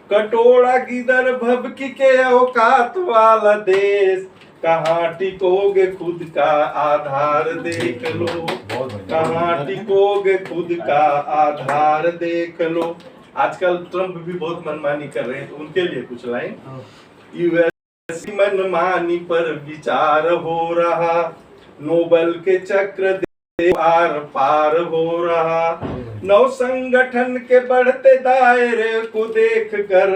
कटोरा गिदर भभकी के औकात वाला देश, कहाँ टिकोगे खुद का आधार देख लो। कहाँ टिकोगे खुद का आधार देख लो। आजकल ट्रम्प भी बहुत मनमानी कर रहे हैं, तो उनके लिए कुछ लाइन। यूएस की मनमानी पर विचार हो रहा, नोबल के चक्र आर पार हो रहा। नव संगठन के बढ़ते दायरे को देखकर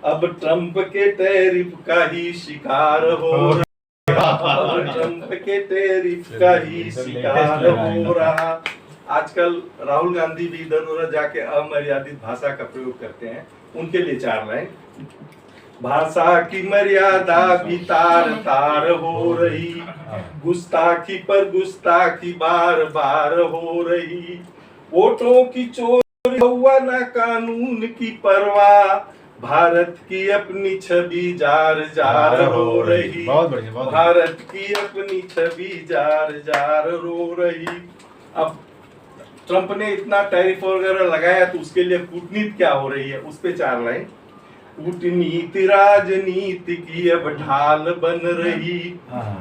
अब ट्रम्प के टैरिफ का ही शिकार हो रहा। ट्रम्प के टैरिफ का ही शिकार हो रहा। आजकल राहुल गांधी भी इधर उधर जाके अमर्यादित भाषा का प्रयोग करते हैं, उनके लिए 4 लाइन। भाषा की मर्यादा भी तार तार हो रही, गुस्ताखी पर गुस्ताखी बार बार हो रही। वोटों की चोरी हुआ ना कानून की परवाह, भारत की अपनी छवि जार जार हो रही। भारत की अपनी छवि जार जार रो रही। अब ट्रम्प ने इतना टैरिफ वगैरह लगाया, तो उसके लिए कूटनीति क्या हो रही है, उस पे 4 लाइन। कूटनीति राजनीति की अब ढाल बन रही,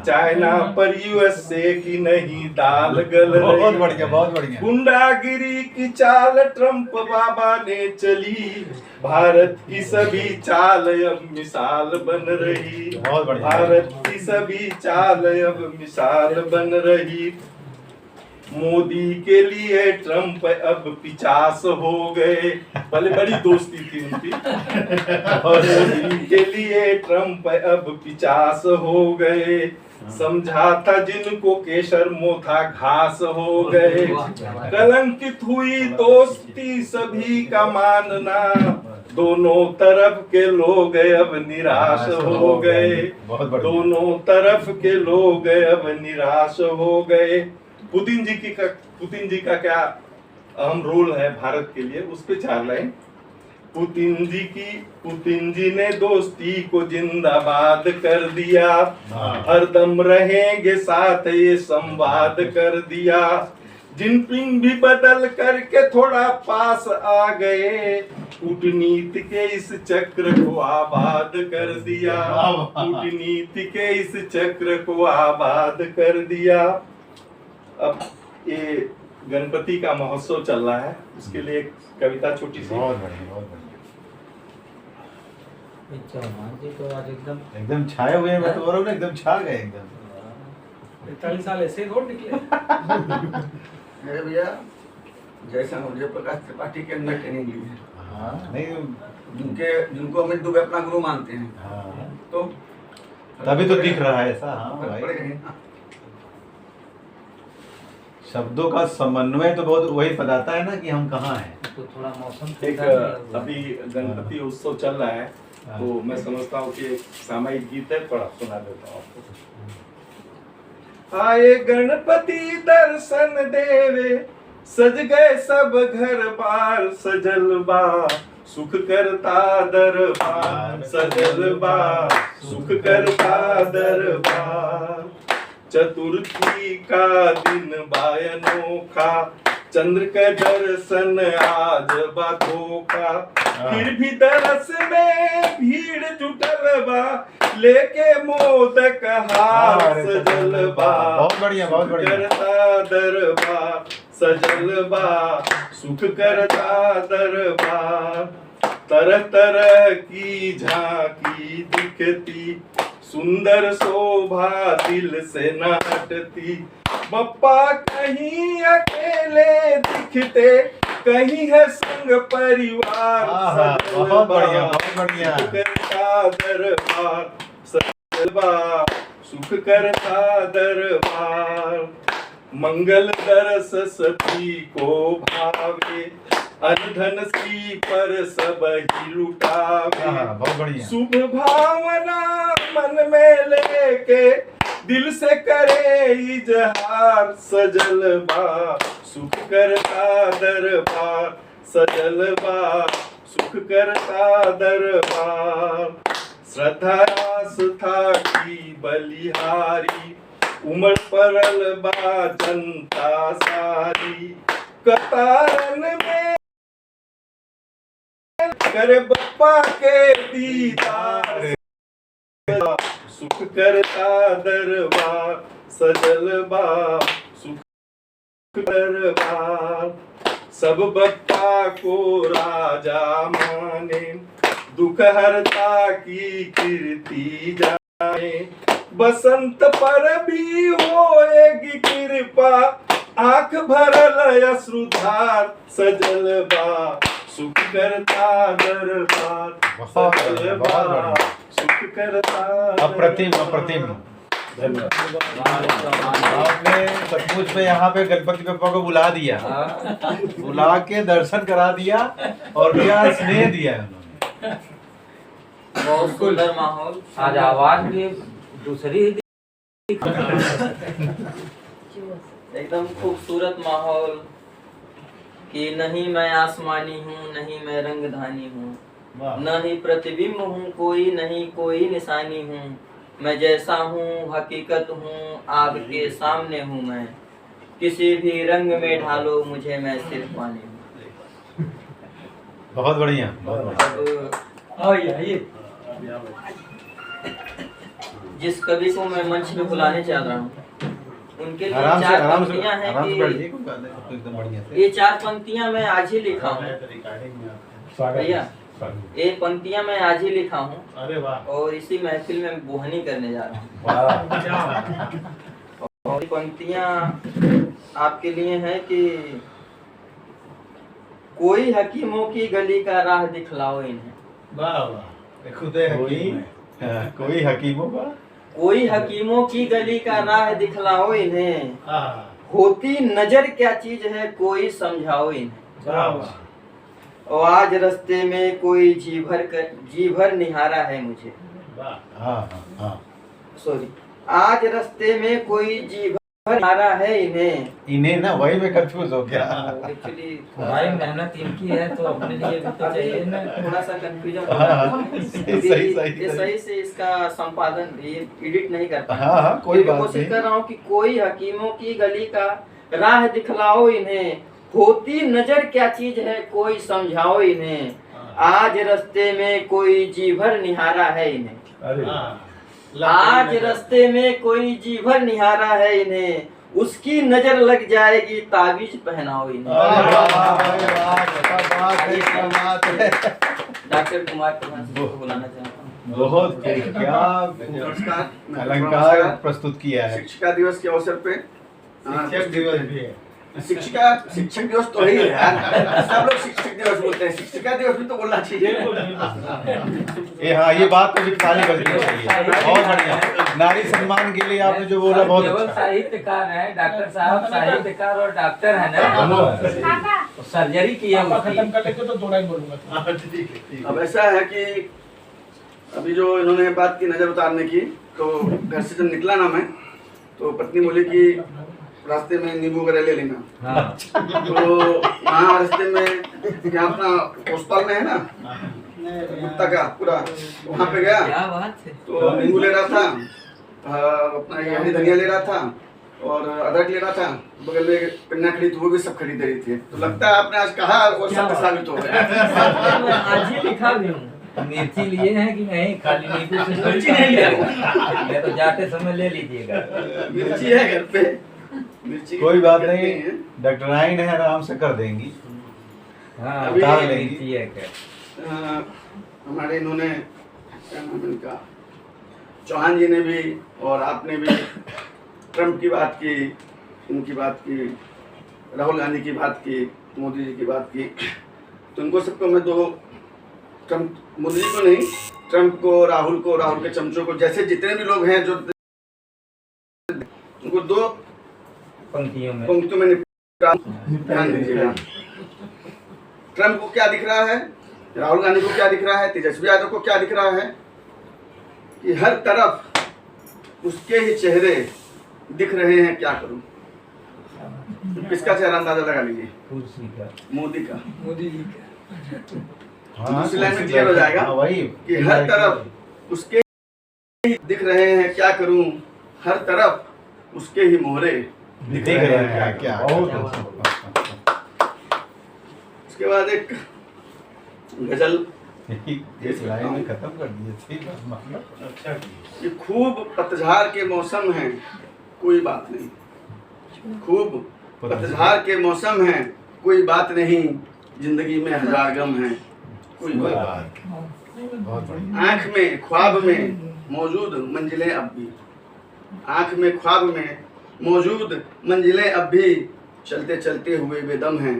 चाइना पर यूएसए की नहीं दाल गल रही। बहुत बढ़िया, बहुत बढ़िया। गुंडागिरी की चाल ट्रंप बाबा ने चली, भारत की सभी चाल अब मिसाल बन रही। बहुत बढ़िया। भारत की सभी चाल अब मिसाल बन रही। मोदी के लिए ट्रंप अब 50 हो गए, पहले बड़ी दोस्ती थी उनकी। और मोदी के लिए ट्रंप अब 50 हो गए, समझा था जिनको केसर मोथा घास हो गए। कलंकित हुई दोस्ती सभी का मानना, दोनों तरफ के लोग अब निराश हो गए। दोनों तरफ के लोग अब निराश हो गए। पुतिन जी का क्या अहम रोल है भारत के लिए, उस पे 4 लाइन। पुतिन जी ने दोस्ती को जिंदाबाद कर दिया, हरदम रहेंगे साथ ये संवाद कर दिया। जिनपिंग भी बदल करके थोड़ा पास आ गए, कूटनीति के इस चक्र को आबाद कर दिया। कूटनीति के इस चक्र को आबाद कर दिया। अब ये गणपति का महोत्सव चल रहा है, उसके लिए एक कविता छोटी सी। बहुत बढ़िया, बहुत बढ़िया। चौहान जी तो आज एकदम छाए हुए हैं, मैं तो बोल रहा हूँ ना, एकदम छा गए एकदम। 45 साल ऐसे ही रोड निकले। मेरे भैया जैसा मुझे प्रकाश त्रिपाठी के अंदर ट्रेनिंग ली है, हाँ, नहीं जिनको अमित दुबे अपना गुरु मानते हैं, हाँ, तो तभी तो दिख रहा है ऐसा। हाँ फर्क भाई, पड़ेगा। शब्दों का समन्वय तो बहुत वही बताता है ना कि हम कहाँ हैं। तो थोड़ा मौसम एक अभी गणपति उत्सव चल रहा है, तो मैं समझता हूँ कि एक सामायिक गीत है, थोड़ा सुना देता हूँ आपको। आए गणपति दर्शन देवे, सज गए सब घर बार, सजल बा सुख करता दरबार, सजल बा सुख करता दरबार। चतुर्थी का दिन बायनोखा, चंद्र का दर्शन आज बाधोखा। फिर भी दरस में भीड़ जुटल बा, लेके मोदक हार सजल बा। बहुत बढ़िया, बहुत बढ़िया। करता दरबार, सजल बा सुख करता दरबार। तरह तरह की झांकी दिखती, सुंदर शोभा दिल से न हटती। बप्पा कहीं अकेले दिखते, कहीं है संग परिवार। बहुत बढ़िया, बहुत बढ़िया। सुख करता दरबार, सजल बा सुख करता दरबार। मंगल दरस सती को भावे, अनधन सी पर सब ही लुटावे। बहुत बढ़िया। शुभ भावना मन में लेके, दिल से करे इजहार। सजल बा सुख करता दरबार, सजल बा सुख करता दरबार। श्रद्धा आस्था की बलिहारी, उमड़ पड़ल बा जनता सारी। कतारन में करे बप्पा के दीदार, सुख करता दरबार, सजल बा सुख दरबार। सब बप्पा को राजा माने, दुख हरता की कीर्ति जाने। बसंत पर भी होएगी कृपा, आंख भरल अश्रुधार। सजल बा सुख करता दरबार, सजल बा सुख करता। अप्रतिम, अप्रतिम। आपने सचमुच में यहाँ पे गणपति बप्पा को बुला दिया, बुला के दर्शन करा दिया और क्या स्नेह दिया है उन्होंने। बहुत सुंदर माहौल। आज आवाज भी दूसरी एकदम खूबसूरत माहौल कि नहीं मैं आसमानी हूँ, नहीं मैं रंगधानी हूँ, न ही प्रतिबिंब हूँ कोई, नहीं कोई निशानी हूँ। मैं जैसा हूँ हकीकत हूँ, आपके सामने हूँ मैं। किसी भी रंग में ढालो मुझे, मैं सिर्फ पानी हूँ। बहुत बढ़िया, बहुत बढ़िया। अब आइए। जिस कवि को मैं मंच पे बुलाने चाह रहा हूँ उनके लिए आराम से चार आराम से पंक्तियां हैं आराम से बैठ जाइए, कि कोई बात नहीं, तो एकदम बढ़िया से। ये चार पंक्तियां मैं आज ही लिखा हूँ भैया, ये पंक्तियां मैं आज ही लिखा हूँ अरे वाह, और इसी महफिल में बोहनी करने जा रहा हूँ। और ये पंक्तियां आपके लिए हैं कि कोई हकीमों की गली का राह दिखलाओ इन्हें, वाह वाह, खुद हकीम है। कोई हकीमों का कोई हकीमों की गली का राह दिखलाओ इन्हें, हाँ, होती नजर क्या चीज है कोई समझाओ इन्हें। वाह वाह, और आज रास्ते में कोई जी भर निहारा है मुझे, वाह, हाँ हाँ हाँ, सॉरी, आज रास्ते में कोई जी भर निहारा है इन्हें। इन्हें ना वही में कंफ्यूज हो गया। एक्चुअली भाई मेहनत इनकी है तो अपने लिए भी तो चाहिए ना। थोड़ा सा कंफ्यूजन हाँ, हाँ, सही सही से इसका संपादन ये एडिट नहीं कर पाया। हाँ हाँ, कोई बात कोशिश नहीं। कर रहा हूँ कि कोई हकीमों की गली का राह दिखलाओ इन्हें, होती नजर क्या चीज है कोई समझाओ इन्हें, आज रास्ते में कोई जी भर निहारा है इन्हें। अरे हाँ, आज रास्ते में कोई जी भर निहारा है इन्हें, उसकी नजर लग जाएगी ताबीज पहनाओ इन्हें। अरे वाह, अरे वाह, क्या बात है, क्या बात है। डॉक्टर कुमार प्रधान जी को बुलाना चाहता हूँ। बहुत खूब, क्या नमस्कार, मैं अलंकार प्रस्तुत किया है। शिक्षिका दिवस के अवसर पे शिक्षक दिवस भी है। शिक्षक दिवस तो है ही है यार, सब लोग शिक्षक दिवस बोलते हैं, शिक्षिका दिवस भी तो बोलना चाहिए। ये हाँ, ये बात तो ताली बजनी चाहिए। बहुत बढ़िया, नारी सम्मान के लिए आपने जो बोला बहुत केवल अच्छा। साहित्यकार है डॉक्टर साहब, साहित्यकार और डॉक्टर है ना, सर्जरी की है खत्म कर लेते तो थोड़ा ही बोलूंगा। हाँ, ठीक है, ठीक है। अब ऐसा है कि अभी जो इन्होंने बात की नजर उतारने की, तो घर से जब निकला ना मैं, तो पत्नी बोली कि रास्ते में नींबू वगैरह ले लेना। हाँ। तो वहाँ रास्ते में यहाँ अपना पोस्टपाल में है ना कुत्ता का पूरा, वहाँ पे गया क्या बात है। तो नींबू ले रहा था, अपना ये हरी धनिया ले रहा था और अदरक ले रहा था, बगल में एक पिन्ना खड़ी थी, वो भी सब खरीद रही थी। तो लगता है आपने आज कहा और सत्य साबित हो गया। मैं आज ही लिखा भी हूँ। मिर्ची लिए हैं कि नहीं, खाली नींबू से मिर्ची नहीं है। मैं तो जाते समय ले लीजिएगा। मिर्ची है घर पे, मिर्ची की कोई बात करते नहीं, हैं। डॉक्टर आइन है, आराम से कर देंगी। हाँ, अभी उतार लेंगी। मिर्ची है क्या? हमारे इन्होंने क्या नाम है इनका, चौहान जी ने भी और आपने भी ट्रम्प की बात की, इनकी बात की, राहुल गांधी की बात की, मोदी जी की बात की। तो उनको सबको मैं दो, ट्रम्प मोदी जी को नहीं, ट्रम्प को, राहुल के चमचों को, जैसे जितने भी लोग हैं जो उनको दो पंक्तियों में पंक्तियों में निपटा, ध्यान दीजिएगा। ट्रम्प को क्या दिख रहा है, राहुल गांधी को क्या दिख रहा है, तेजस्वी यादव को क्या दिख रहा है कि हर तरफ उसके ही चेहरे दिख रहे हैं। क्या करूं, किसका चेहरा अंदाजा लगा लीजिए, कुर्सी का, मोदी का। मोदी जी का। हाँ, दूसरी लाइन में क्लियर हो जाएगा हाँ, वही कि हर तरफ उसके ही दिख रहे हैं। क्या करूं, हर तरफ उसके ही मोहरे दिख रहे हैं। क्या बहुत उसके बाद एक गजल इस लाइन में खत्म कर दिए थी, मतलब अच्छा, कि खूब पतझड़ के मौसम है कोई बात नहीं, खूब पतझड़ के मौसम है कोई बात नहीं, जिंदगी में हजार गम है कोई कोई बात बात बहुत बढ़िया। नहीं। आँख में ख्वाब में मौजूद मंजिलें अब भी, आँख में ख्वाब में मौजूद मंजिलें अब भी, चलते चलते हुए बेदम हैं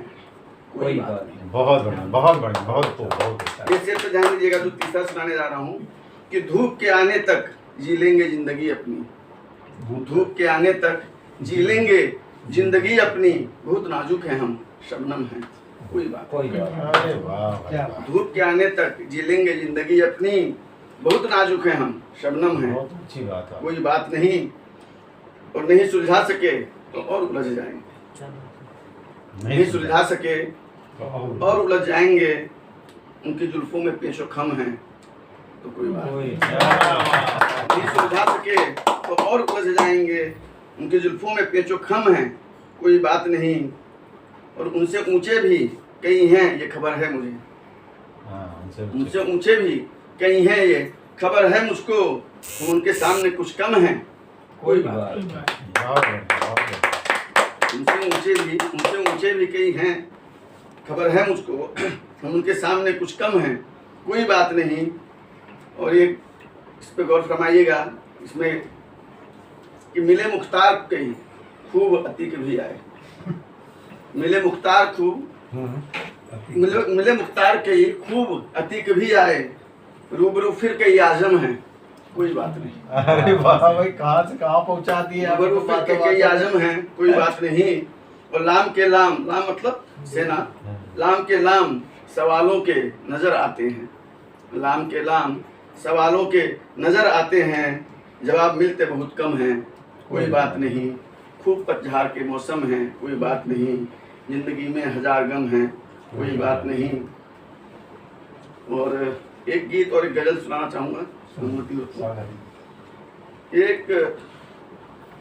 कोई बात नहीं। बहुत बढ़िया, बहुत बढ़िया, बहुत खूब, बहुत अच्छा। ये सिर्फ ध्यान दीजिएगा, जो तीसरा सुनाने जा रहा हूँ कि धूप के आने तक जी लेंगे जिंदगी अपनी, धूप के आने तक जी लेंगे जिंदगी अपनी, बहुत नाजुक है हम शबनम हैं कोई बात कोई बात अरे वाह, क्या वाह, धूप के आने तक जी लेंगे जिंदगी अपनी, बहुत नाजुक है हम शबनम हैं बहुत अच्छी बात है। कोई बात नहीं, और नहीं सुलझा सके तो और उलझ जाएंगे, नहीं सुलझा सके और उलझ जाएंगे, उनकी जुल्फों में पेशो खम है तो कोई बात कोई नहीं, सुलझा सके तो और उलझ जाएंगे, उनकी जुल्फों में पेचो खम है कोई बात नहीं, और उनसे ऊंचे भी कई हैं ये खबर है मुझे, उनसे ऊंचे भी कहीं हैं ये, खबर है मुझको हम उनके सामने कुछ कम हैं, कोई बात। उनसे ऊंचे भी कहीं हैं, खबर है मुझको हम उनके सामने कुछ कम हैं, कोई बात नहीं। और ये इस पे गौर फरमाइएगा इसमें कि मिले मुख्तार कहीं खूब अतीक भी आए, मिले मुख्तार मिले मुख्तार कई खूब अतीक भी आए, रूबरू फिर कई आजम हैं, कोई बात नहीं। अरे वाह भाई, कहाँ से कहाँ पहुँचा दिया। रूबरू फिर कई आजम हैं, कोई बात नहीं। और लाम के लाम मतलब सेना, लाम के लाम सवालों के नजर आते हैं, लाम के लाम सवालों के नजर आते हैं, जवाब मिलते बहुत कम हैं, कोई बात नहीं। खूब पतझड़ के मौसम हैं, कोई बात नहीं। जिंदगी में हजार गम हैं, कोई बात नहीं। और एक गीत और एक गजल सुनाना चाहूँगा, अनुमति हो तो। एक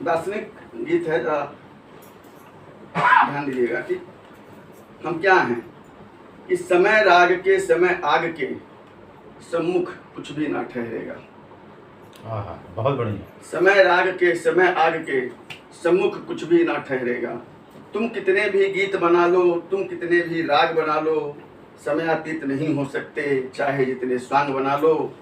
दार्शनिक गीत है, जरा ध्यान दीजिएगा कि हम क्या हैं। इस समय राग के समय आग के सम्मुख कुछ भी ना ठहरेगा। बहुत बढ़िया। समय राग के समय आग के सम्मुख कुछ भी ना ठहरेगा। तुम कितने भी गीत बना लो, तुम कितने भी राग बना लो, समय अतीत नहीं हो सकते, चाहे जितने स्वांग बना लो।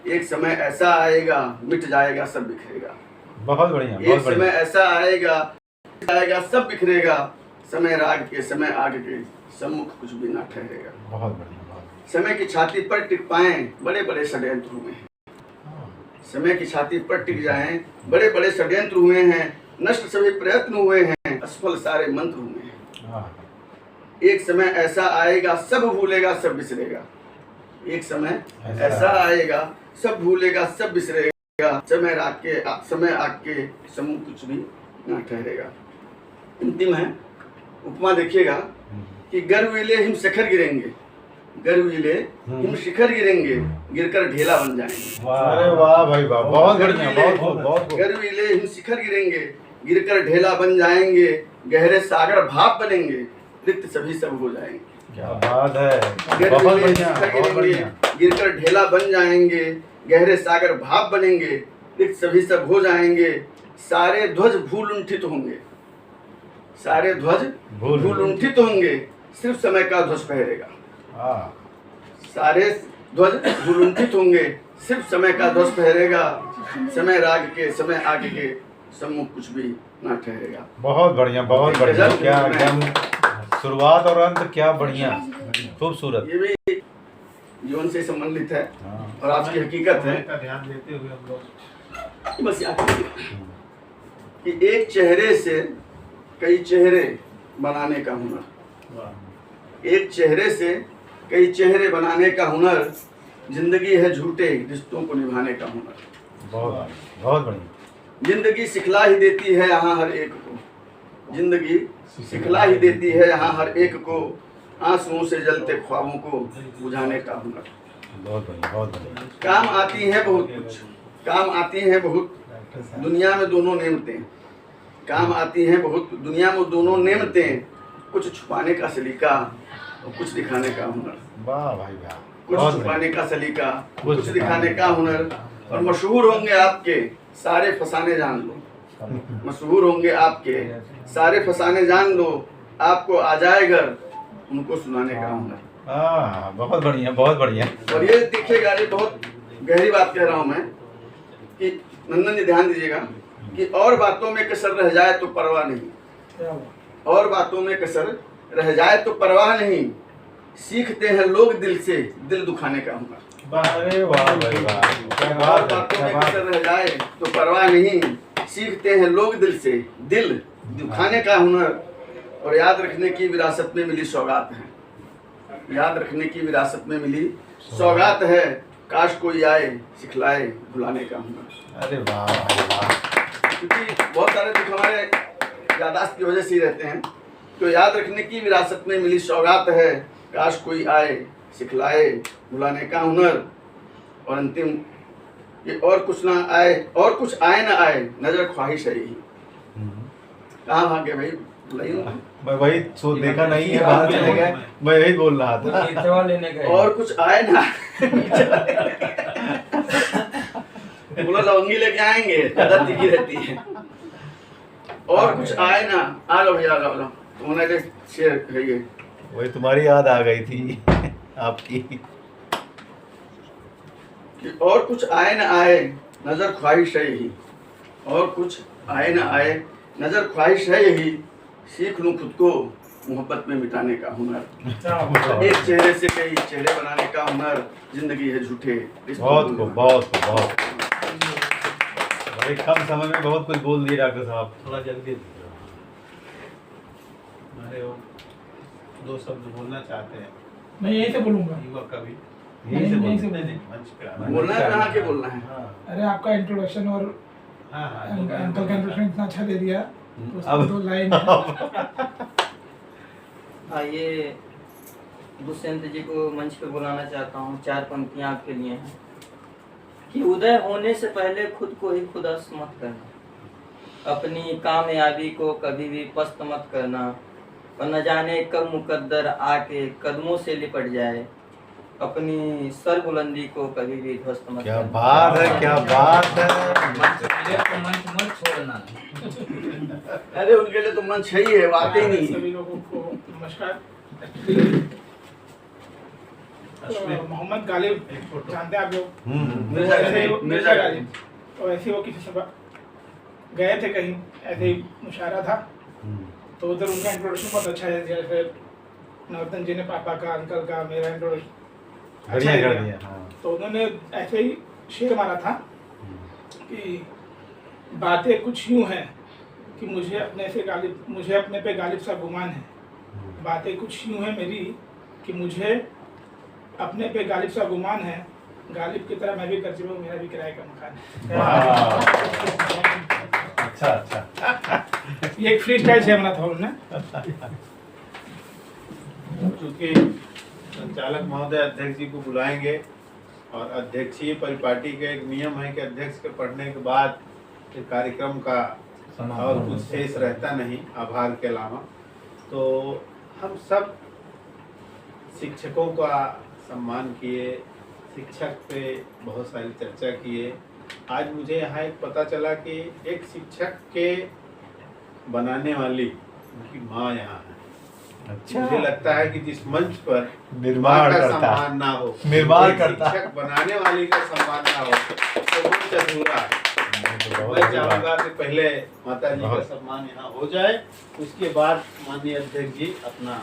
एक समय ऐसा आएगा मिट जाएगा सब बिखरेगा। बहुत बढ़िया। एक समय ऐसा आएगा सब बिखरेगा। समय राग के समय आग के सम्मुख कुछ भी ना ठहरेगा। बहुत बढ़िया। समय की छाती पर टिक पाएं बड़े बड़े षड्यंत्र हुए हैं, समय की छाती पर टिक जाएं बड़े बड़े षड्यंत्र हुए हैं, नष्ट सभी प्रयत्न हुए हैं, असफल सारे मंत्र हुए हैं। एक समय ऐसा आएगा सब भूलेगा सब बिसरेगा। एक समय ऐसा आएगा सब भूलेगा सब बिसरेगा। समय आग के सम्मुख कुछ भी ना ठहरेगा। अंतिम है, उपमा देखिएगा कि गर्विले हिम शिखर गिरेंगे, गर्विले हिम शिखर गिरेंगे, गिरकर ढेला बन जाएंगे। अरे वाह भाई वाह, बहुत बढ़िया। बहुत गर्विले हिम शिखर गिरेंगे, गिरकर ढेला बन जाएंगे, गहरे सागर भाप बनेंगे, रिक्त सभी सब हो जाएंगे। क्या बात है, बहुत बढ़िया। गिरकर ढेला बन जाएंगे, गहरे सागर भाप बनेंगे, रिक्त सभी सब हो जाएंगे। सारे ध्वज भूल लुंठित होंगे, सारे ध्वज भूल लुंठित होंगे, सिर्फ समय का ध्वज फहरेगा। सारे ध्वज भूल लुंठित होंगे, सिर्फ समय का ध्वज फहरेगा। समय राग के समय आग के सम्मुख कुछ भी ना ठहरेगा। बहुत बढ़िया। बहुत बढ़िया। क्या एकदम शुरुआत और अंत, क्या बढ़िया, खूबसूरत। ये भी जीवन से संबंधित है और आज की हकीकत है। ध्यान देते हुए हम लोग बस कि एक चेहरे से कई चेहरे बनाने का हुनर, एक चेहरे से कई चेहरे बनाने का हुनर, जिंदगी है झूठे रिश्तों को निभाने का हुनर। बहुत बढ़िया। जिंदगी सिखला ही देती है यहाँ हर एक को, जिंदगी सिखला ही देती है यहाँ हर एक को, आंसुओं से जलते ख्वाबों को बुझाने का हुनर। बहुत बढ़िया। बहुत बढ़िया। काम आती है बहुत कुछ, काम आती है बहुत दुनिया में दोनों नेमतें, काम आती हैं बहुत दुनिया में दोनों नेमतें, कुछ छुपाने का सलीका और कुछ दिखाने का हुनर। वाह भाई वाह। कुछ छुपाने का सलीका, कुछ दिखाने का हुनर। और मशहूर होंगे आपके सारे फसाने जान लो, मशहूर होंगे आपके सारे फसाने जान लो, आपको आ जाए घर उनको सुनाने का हुनर। बहुत बढ़िया। बहुत बढ़िया। और ये देखिएगा, ये बहुत गहरी बात कह रहा हूँ मैं कि नंदन जी ध्यान दीजिएगा कि और बातों में कसर रह जाए तो परवाह नहीं, और बातों में कसर रह जाए तो परवाह नहीं, सीखते हैं लोग दिल से दिल दुखाने का हुनर। अरे वाह भाई वाह। और बातों में कसर रह जाए तो परवाह नहीं, सीखते हैं लोग दिल से दिल दुखाने का हुनर। और याद रखने की विरासत में मिली सौगात है, याद रखने की विरासत में मिली सौगात है, काश कोई आए सिखलाए भुलाने का हुनर। अरे वाह वाह। क्योंकि बहुत सारे दुख हमारे यादाश्त की वजह से ही रहते हैं, तो याद रखने की विरासत में मिली सौगात है, काश कोई आए सिखलाए भुलाने का हुनर। और अंतिम ये और कुछ ना आए, और कुछ आए ना आए, नजर ख्वाहिश है यही। कहाँ भागे भाई, बुलाइए। मैं वही देखा नहीं है, बाहर चले गए, मैं यही बोल रहा था। इतवा लेने गए। और कुछ आए ना बोला लौंगी लेके आएंगे, ज्यादा तीखी रहती है। और कुछ आए ना, आ लो भैया, आ लो। उन्होंने शेयर करिए। वही तुम्हारी याद आ गई थी आपकी। कि और कुछ आए ना आए, नजर ख्वाहिश है यही। और कुछ आए ना आए, नजर ख्वाहिश है यही। सीख लूं खुद को मोहब्बत में मिटाने का हुनर। एक चेहरे से कई चेहरे बनाने का हुनर। जिंदगी है झूठे। बहुत खूब, बहुत खूब, बहुत। बड़े कम समय में बहुत कुछ बोल दिए डॉक्टर साहब। थोड़ा जल्दी अरे वो 2 शब्द बोलना चाहते हैं। मैं यही से बोलूंगा। युवक का भी यही से यही से बोलते नहीं, मंच पे आना। बोलना है, कहाँ के बोलना है। हाँ अरे आपका इंट्रोडक्शन और हाँ हाँ अंकल का इंट्रोडक्शन इतना अच्छा दे दिया, तो उसमें अब- 2 लाइन आइए दुष्यंत जी को मंच पे बुलाना चाहता हूँ। 4 पंक्तियाँ आपके लिए हैं कि उदय होने से पहले खुद को ही खुदा मत करना, अपनी कामयाबी को कभी भी पस्त मत करना, और न जाने कब मुकद्दर आके कदमों से लिपट जाए, अपनी सरबुलंदी को कभी भी ध्वस्त मत क्या करना। बात है, क्या बात है। मंच मत छोड़ना। अरे उनके लिए तो मंच है ही है, वाकई नहीं। सभी लोगों को नमस्कार। मोहम्मद गालिब जानते हैं आप लोग? मिर्जा गालिब। तो ऐसे वो किसी सभा गए थे कहीं, ऐसे ही मुशायरा था, तो उधर उनका इंट्रोडक्शन बहुत अच्छा है। जैसे नवरत्न जी ने पापा का, अंकल का, मेरा इंट्रोडक्शन अच्छा बढ़िया कर है। दिया। हाँ। तो उन्होंने ऐसे ही शेर मारा था कि बातें कुछ यूं हैं कि मुझे अपने पे गालिब सा गुमान है। बातें कुछ यूं हैं मेरी कि मुझे अपने पे गालिब सा गुमान है। गालिब की तरह मैं भी कर्ज में हूँ, मेरा भी किराए का मकान है। अच्छा अच्छा। ये एक फ्री स्टाइल से बना था उन्होंने। चूंकि संचालक महोदय अध्यक्ष जी को बुलाएंगे और अध्यक्षीय परिपाटी का एक नियम है कि अध्यक्ष के पढ़ने के बाद कार्यक्रम का और कुछ शेष रहता नहीं आभार के अलावा। तो हम सब शिक्षकों का सम्मान किए, शिक्षक पे बहुत सारी चर्चा किए। आज मुझे यहाँ एक पता चला कि एक शिक्षक के बनाने वाली उनकी माँ यहाँ है। अच्छा। मुझे लगता है कि जिस मंच पर निर्माण माँ का करता सम्मान ना हो, निर्माण एक करता। शिक्षक बनाने वाली का सम्मान ना हो, तो मंच अधूरा है। बहुत मैं अच्छी बात। चाहूंगा कि पहले माता जी का बहुत। सम्मान यहाँ हो जाए, उसके बाद माननीय अध्यक्ष जी अपना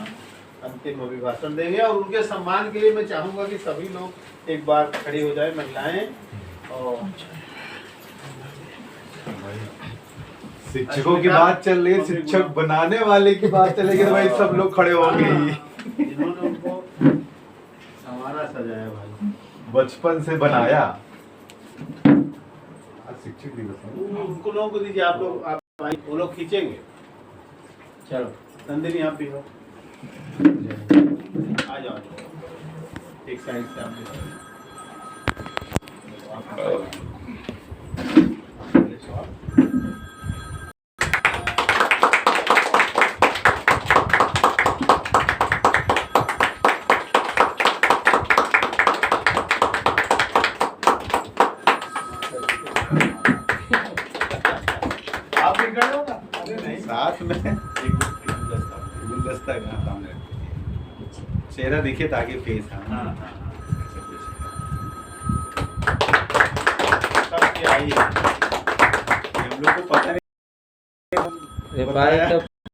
अंतिम अभिभाषण देंगे। और उनके सम्मान के लिए मैं चाहूंगा कि सभी लोग एक बार खड़ी हो जाए, महिलाएं। और शिक्षकों की बात चल रही है, शिक्षक बनाने वाले की बात चलेगी तो भाई सब लोग खड़े होंगे ही। इन्होंने उनको हमारा सजाया भाई, बचपन से बनाया। आज शिक्षक दिवस है। उनको लोगों को दीजिए। आप लोग आप आइए, वो लोग खींचेंगे। चलो नंदिनी आप भी हो, आ जाओ एक साइड से आप भी। आप भी खड़े हो ना? नहीं, साथ में एक गुलदस्ता का सामने चेहरा दिखे ताकि फेस। हाँ सब क्या आई है, हम लोग को पता नहीं।